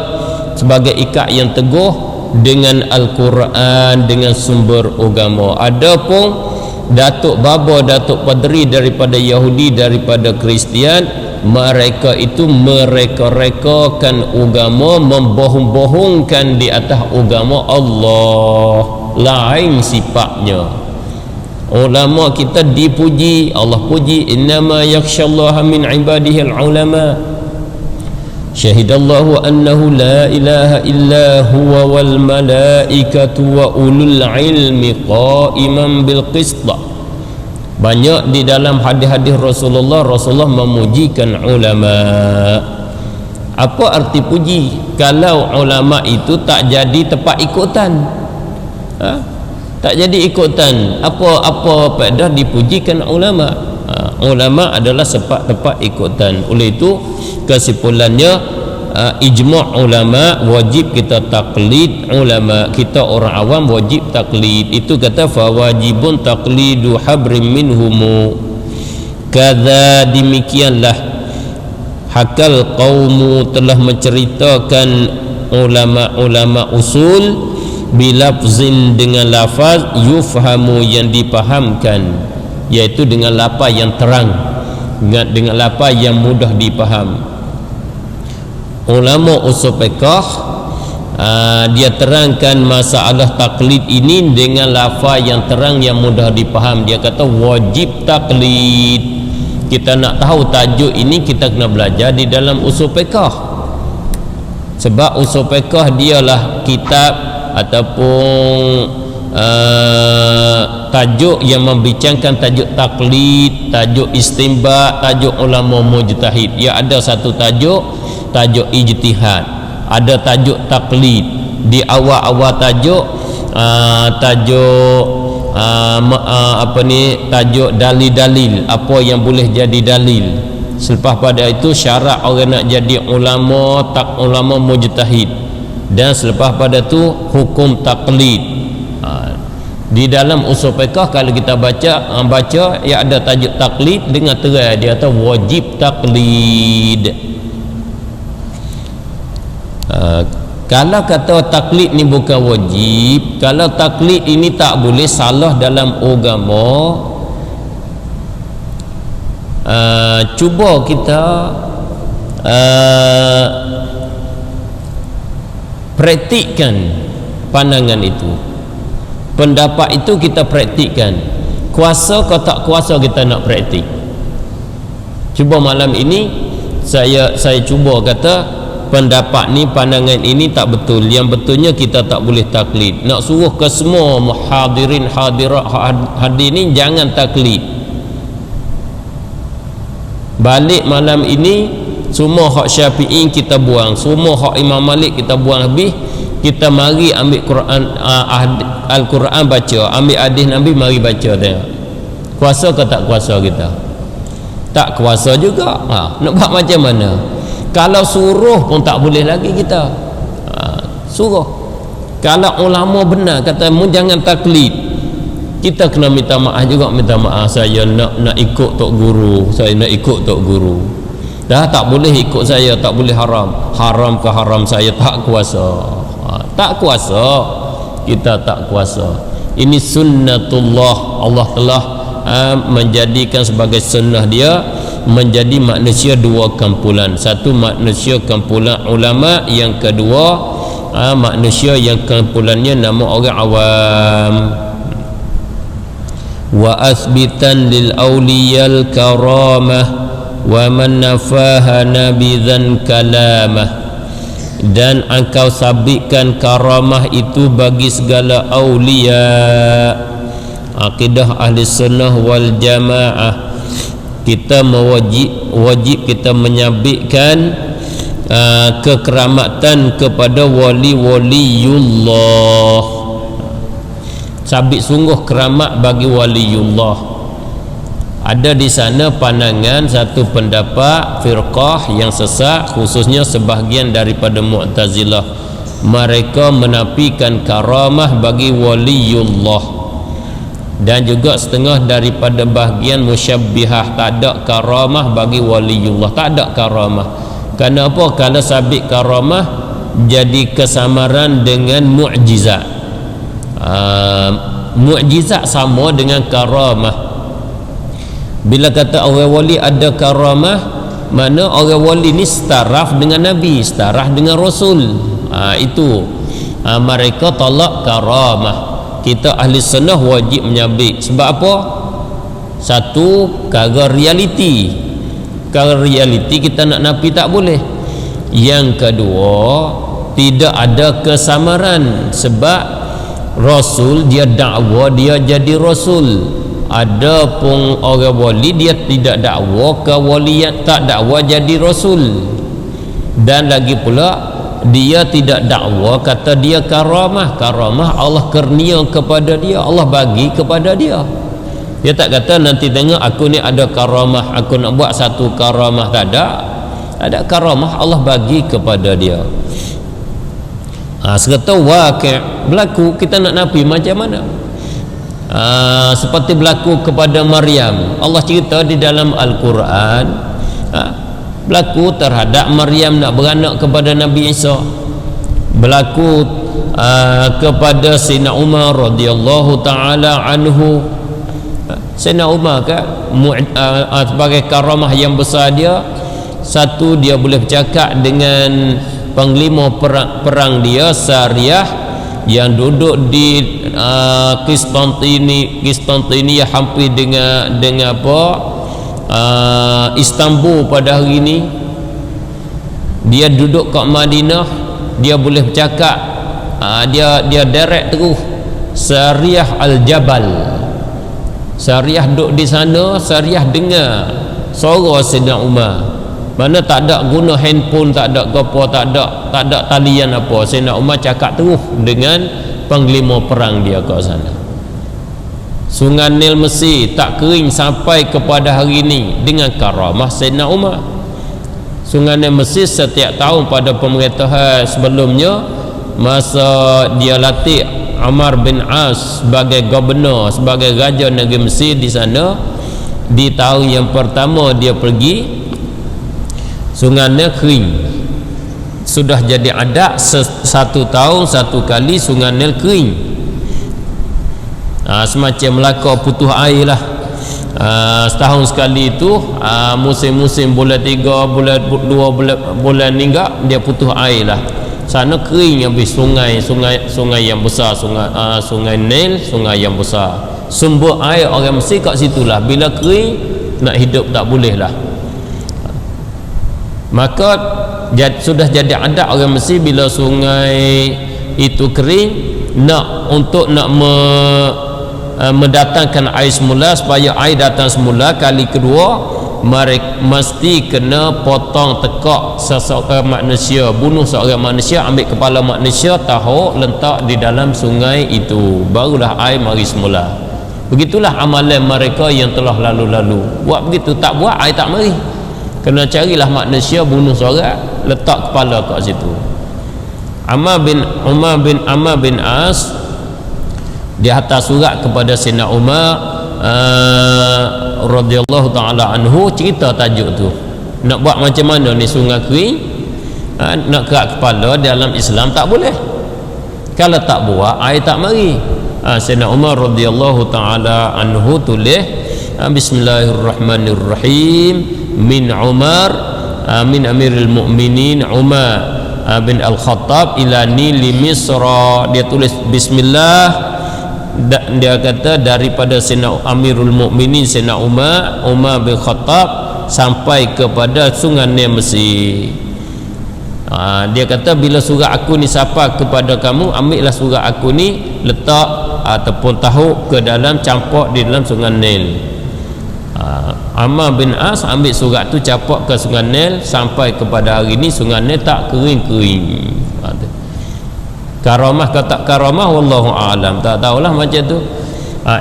sebagai ikat yang teguh dengan Al-Quran, dengan sumber agama. Adapun datuk baba, datuk padri daripada Yahudi, daripada Kristian, mereka itu mereka-rekakan agama, membohong-bohongkan di atas agama Allah, lain sifatnya. Ulama kita dipuji, Allah puji, innama yakhshallaha min ibadihi al-ulama. Syahidallahu annahu la ilaha illa huwa wal malaikatu wa ulul ilmi qa'iman bil qist. Banyak di dalam hadis-hadis Rasulullah memujikan ulama. Apa arti puji? Kalau ulama itu tak jadi tempat ikutan, tak jadi ikutan, apa pada dipujikan ulama. Ulama adalah tempat ikutan. Oleh itu kesimpulannya, ijma' ulama wajib kita taklid ulama. Kita orang awam wajib taklid. Itu kata fawajibun taklidu habrim minhumu. Kadza demikianlah hakal qaumu telah menceritakan ulama-ulama usul bilafzin dengan lafaz yufhamu yang dipahamkan, iaitu dengan lafaz yang terang, dengan lafaz yang mudah dipaham. Ulama usul fiqh dia terangkan masalah taklid ini dengan lafaz yang terang, yang mudah dipaham. Dia kata wajib taklid. Kita nak tahu tajuk ini, kita kena belajar di dalam usul fiqh, sebab usul fiqh dialah kitab ataupun tajuk yang membincangkan tajuk taklid, tajuk istinbat, tajuk ulama mujtahid. Ya, ada satu tajuk ijtihad, ada tajuk taklid. Di awal-awal tajuk tajuk dalil-dalil, apa yang boleh jadi dalil. Selepas pada itu syarat orang nak jadi ulama, ulama mujtahid, dan selepas pada itu hukum taklid. Di dalam usul fiqh kalau kita baca ya ada tajuk taklid dengan terang, dia kata wajib taklid. Kalau kata taklid ni bukan wajib, kalau taklid ini tak boleh, salah dalam agama, cuba kita praktikkan pandangan itu, pendapat itu kita praktikkan. Kuasa atau tak kuasa kita nak praktik. Cuba malam ini saya cuba kata pendapat ni, pandangan ini tak betul. Yang betulnya kita tak boleh taklid. Nak suruh ke semua hadirin hadirat hadir ni jangan taklid. Balik malam ini semua hak Syafi'i kita buang, semua hak Imam Malik kita buang habis. Kita mari ambil Quran, Al-Quran baca, ambil hadis Nabi mari baca. Tengok kuasa ke tak kuasa kita? Tak kuasa juga. Nak buat macam mana? Kalau suruh pun tak boleh lagi kita. Suruh. Kalau ulama benar kata mu jangan taklid, kita kena minta maaf juga. Minta maaf, saya nak ikut tok guru, saya nak ikut tok guru. Dah tak boleh ikut saya, tak boleh haram. Haram ke haram saya tak kuasa. Tak kuasa. Kita tak kuasa. Ini sunnatullah. Allah telah menjadikan sebagai sunnah dia menjadi manusia dua kumpulan. Satu manusia kumpulan ulama, yang kedua manusia yang kumpulannya nama orang awam. Wa asbitan lil awliyal karamah wa man nafaha nabidzan kalamah. Dan engkau sabitkan karamah itu bagi segala awliya. Akidah ahli sunnah wal jamaah, kita wajib kita menyabitkan kekeramatan kepada wali-waliullah. Sabit sungguh keramat bagi waliullah. Ada di sana pandangan satu pendapat firqah yang sesat, khususnya sebahagian daripada Mu'tazilah. Mereka menafikan karamah bagi waliullah, dan juga setengah daripada bahagian musyabbihah, tak ada karamah bagi waliullah, tak ada karamah. Kenapa? Kalau sabit karamah jadi kesamaran dengan mu'jizat. Mu'jizat sama dengan karamah. Bila kata orang wali ada karamah, mana orang wali ni setaraf dengan Nabi, setaraf dengan Rasul. Itu mereka tolak karamah. Kita ahli sunnah wajib menyabit. Sebab apa? Satu, kerana realiti. Kerana realiti kita nak nafi tak boleh. Yang kedua, tidak ada kesamaran. Sebab Rasul dia dakwa dia jadi Rasul. Ada pun orang wali dia tidak dakwa kewalian, tak dakwa jadi Rasul. Dan lagi pula dia tidak dakwa kata dia karamah. Karamah Allah kurnia kepada dia, Allah bagi kepada dia. Dia tak kata nanti tengok aku ni ada karamah, aku nak buat satu karamah. Tak ada. Ada karamah Allah bagi kepada dia. Serta waqi' berlaku, kita nak nafi macam mana? Seperti berlaku kepada Maryam. Allah cerita di dalam Al-Quran, berlaku terhadap Maryam nak beranak kepada Nabi Isa. Berlaku kepada Sayyidina Umar radhiyallahu taala anhu. Sayyidina Umar sebagai karamah yang besar dia, satu, dia boleh bercakap dengan panglima perang dia, Sariyah, yang duduk di Konstantinia, hampir dengan apa, Istanbul pada hari ini. Dia duduk kat Madinah, dia boleh bercakap, dia direct terus. Sariyah Al-Jabal, Sariyah duduk di sana, Sariyah dengar suara Sayyidina Umar. Mana tak ada guna handphone, tak ada apa, tak ada talian apa. Sayyidina Umar cakap terus dengan panglima perang dia kat sana. Sungai Nil Mesir tak kering sampai kepada hari ini dengan karamah Sayyidina Umar. Sungai Nil Mesir setiap tahun pada pemerintahan sebelumnya, masa dia latih Amr bin As sebagai gubernur, sebagai raja negeri Mesir di sana, di tahun yang pertama dia pergi, sungainya kering. Sudah jadi adat satu tahun satu kali sungai Nil kering. Semacam Melaka putus air lah. Setahun sekali itu, musim-musim bulan 3, bulan 2, bulan 3 dia putus air lah. Sana kering habis. Sungai yang besar, sungai Nil, sungai yang besar. Sumber air orang Mesir kat situlah. Bila kering nak hidup tak boleh lah. Maka sudah jadi adat orang Mesir bila sungai itu kering, untuk mendatangkan air semula, supaya air datang semula kali kedua, mereka mesti kena potong tekak seseorang manusia, bunuh seorang manusia, ambil kepala manusia, tahu letak di dalam sungai itu, barulah air mari semula. Begitulah amalan mereka yang telah lalu-lalu. Buat begitu, tak buat air tak mari. Kena carilah manusia, bunuh seorang, letak kepala kat situ. Umar bin As dia hantar surat kepada Sayyidina Umar radhiyallahu taala anhu, cerita tajuk tu. Nak buat macam mana ni sungai kering, nak kerak kepala dalam Islam tak boleh. Kalau tak buat air tak mari. Sayyidina Umar radhiyallahu taala anhu tulis, bismillahirrahmanirrahim, min Umar, min Amirul Mukminin Umar bin Al-Khattab ila Nili Misra. Dia tulis bismillah, dia kata daripada Sayyidina Amirul Mukminin Sayyidina Umar bin Khattab sampai kepada sungai Nil Mesir. Dia kata bila surat aku ni sampai kepada kamu, ambillah surat aku ni, letak ataupun tahu ke dalam, campak di dalam sungai Nil. Amr bin As ambil surat tu, capak ke sungai Nil, sampai kepada hari ini sungai Nil tak kering-kering. Karamah ke tak karamah wallahu a'lam, tak tahulah macam tu.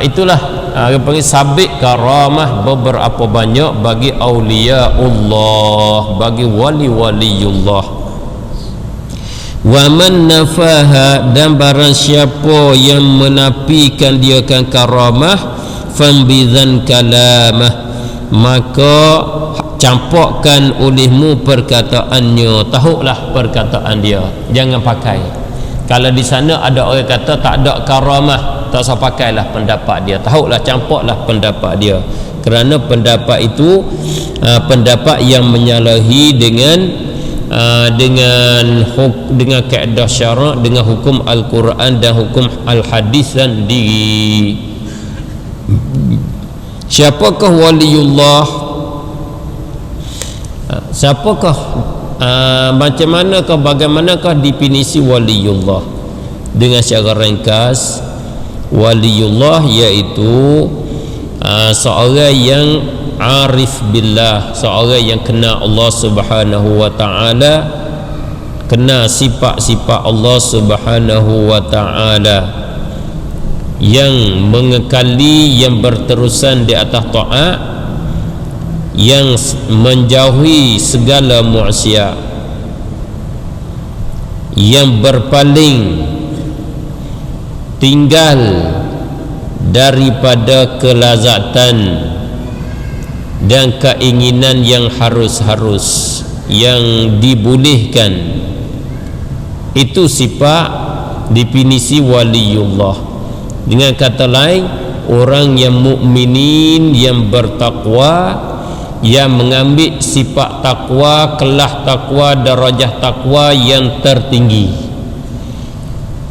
Itulah panggil sabit karamah beberapa banyak bagi aulia Allah, bagi wali-waliullah. Wa man nafaha, dan barang siapa yang menafikan dia kan karamah, fambidzan kalamah, maka campakkan olehmu perkataannya, tahulah perkataan dia, jangan pakai. Kalau di sana ada orang kata tak ada karamah, tak usah pakailah pendapat dia, tahulah campaklah pendapat dia, kerana pendapat itu pendapat yang menyalahi dengan kaedah syarak, dengan hukum Al-Quran dan hukum Al-Hadis sendiri. Siapakah waliullah? Siapakah macam manakah, bagaimanakah definisi waliullah? Dengan secara ringkas, waliullah iaitu seorang yang arif billah, seorang yang kenal Allah Subhanahu wa taala, kenal sifat-sifat Allah Subhanahu wa taala, yang mengekali, yang berterusan di atas taat, yang menjauhi segala maksiat, yang berpaling tinggal daripada kelazatan dan keinginan yang harus-harus, yang dibolehkan. Itu sifat definisi waliullah. Dengan kata lain, orang yang mukminin, yang bertakwa, yang mengambil sifat takwa, kelas takwa, darajah takwa yang tertinggi.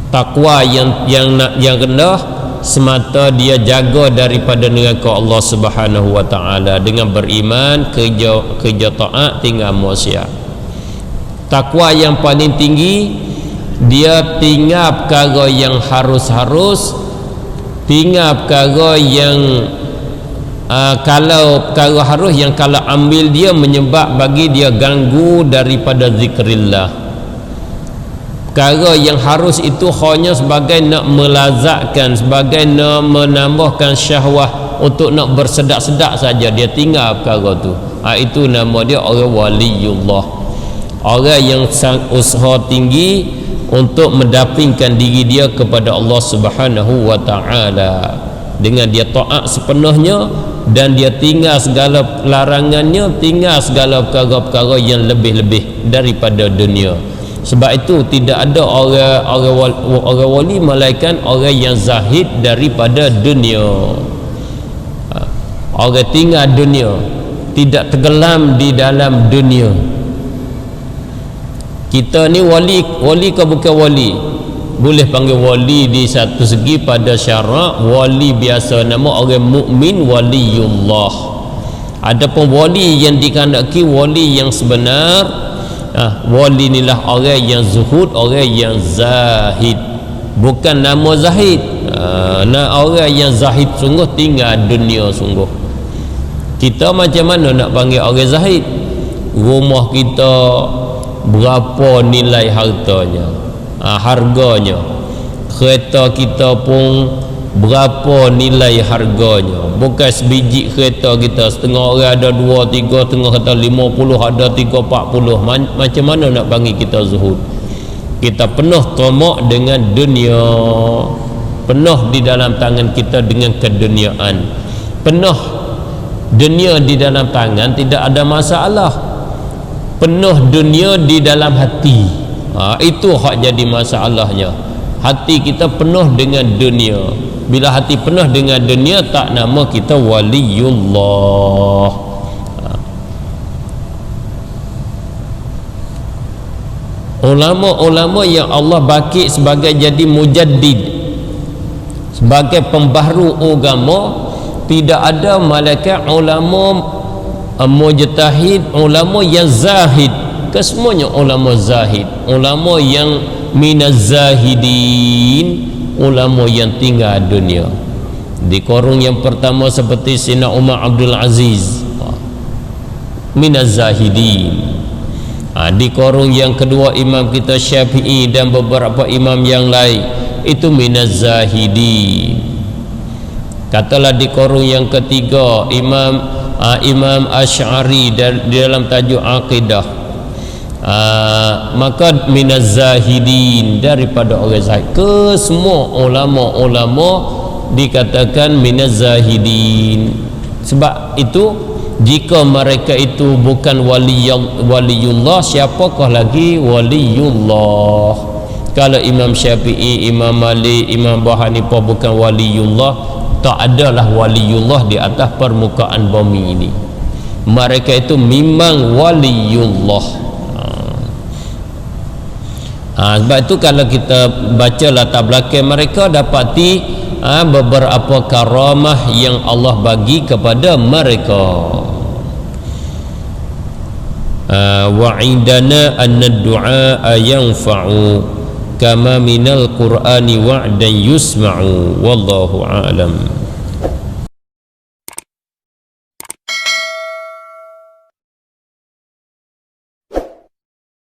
Takwa yang rendah semata dia jaga daripada neraka Allah Subhanahu wa taala dengan beriman, kerja taat, tinggal maksiat. Takwa yang paling tinggi, dia tinggal perkara yang harus-harus, tinggal perkara yang kalau perkara harus yang kalau ambil dia menyebab bagi dia ganggu daripada zikrillah. Perkara yang harus itu hanya sebagai nak melazatkan, sebagai nak menambahkan syahwah, untuk nak bersedak-sedak saja, dia tinggal perkara tu. Itu nama dia orang waliullah, orang yang usaha tinggi untuk mendapingkan diri dia kepada Allah Subhanahu wa taala, dengan dia taat sepenuhnya, dan dia tinggal segala larangannya, tinggal segala perkara-perkara yang lebih-lebih daripada dunia. Sebab itu tidak ada orang wali melainkan orang yang zahid daripada dunia. Orang tinggal dunia, tidak tenggelam di dalam dunia. Kita ni wali ke bukan wali? Boleh panggil wali di satu segi pada syarak, wali biasa, nama orang mukmin waliullah. Adapun wali yang dikandaki wali yang sebenar, wali inilah orang yang zuhud, orang yang zahid, bukan nama zahid. Orang yang zahid sungguh tinggal dunia sungguh. Kita macam mana nak panggil orang zahid? Rumah kita berapa nilai hartanya, harganya. Kereta kita pun berapa nilai harganya. Bukan sebiji kereta kita, setengah orang ada 2, 3, setengah kata 50, ada 3, 40. Macam mana nak panggil kita zuhud? Kita penuh tamak dengan dunia, penuh di dalam tangan kita dengan keduniaan, penuh dunia di dalam tangan, tidak ada masalah. Penuh dunia di dalam hati, itu hak jadi masalahnya. Hati kita penuh dengan dunia. Bila hati penuh dengan dunia, tak nama kita waliullah. Ulama-ulama yang Allah baki sebagai jadi mujaddid, sebagai pembaharu agama, tidak ada malaikat ulama mujtahid, ulama yang zahid. Kesemuanya ulama zahid, ulama yang minaz zahidin, ulama yang tinggal dunia. Di korung yang pertama seperti Sayyidina Umar Abdul Aziz, minaz zahidin. Di korung yang kedua imam kita Syafi'i dan beberapa imam yang lain, itu minaz zahidin. Katalah di korun yang ketiga Imam Asy'ari di dalam tajuk akidah, maka minaz zahidin, daripada orang zahid. Ke semua ulama-ulama dikatakan minaz zahidin. Sebab itu jika mereka itu bukan waliullah, siapakah lagi waliullah? Kalau Imam Syafi'i, Imam Malik, Imam Abu Hanifah bukan waliullah, tak adalah waliullah di atas permukaan bumi ini. Mereka itu memang waliullah. Sebab itu kalau kita baca latar belakang mereka, dapati beberapa karamah yang Allah bagi kepada mereka. Wa indana anna ad-du'a yanfa'u kama minal qur'ani wa'dan yusma'u wallahu a'lam.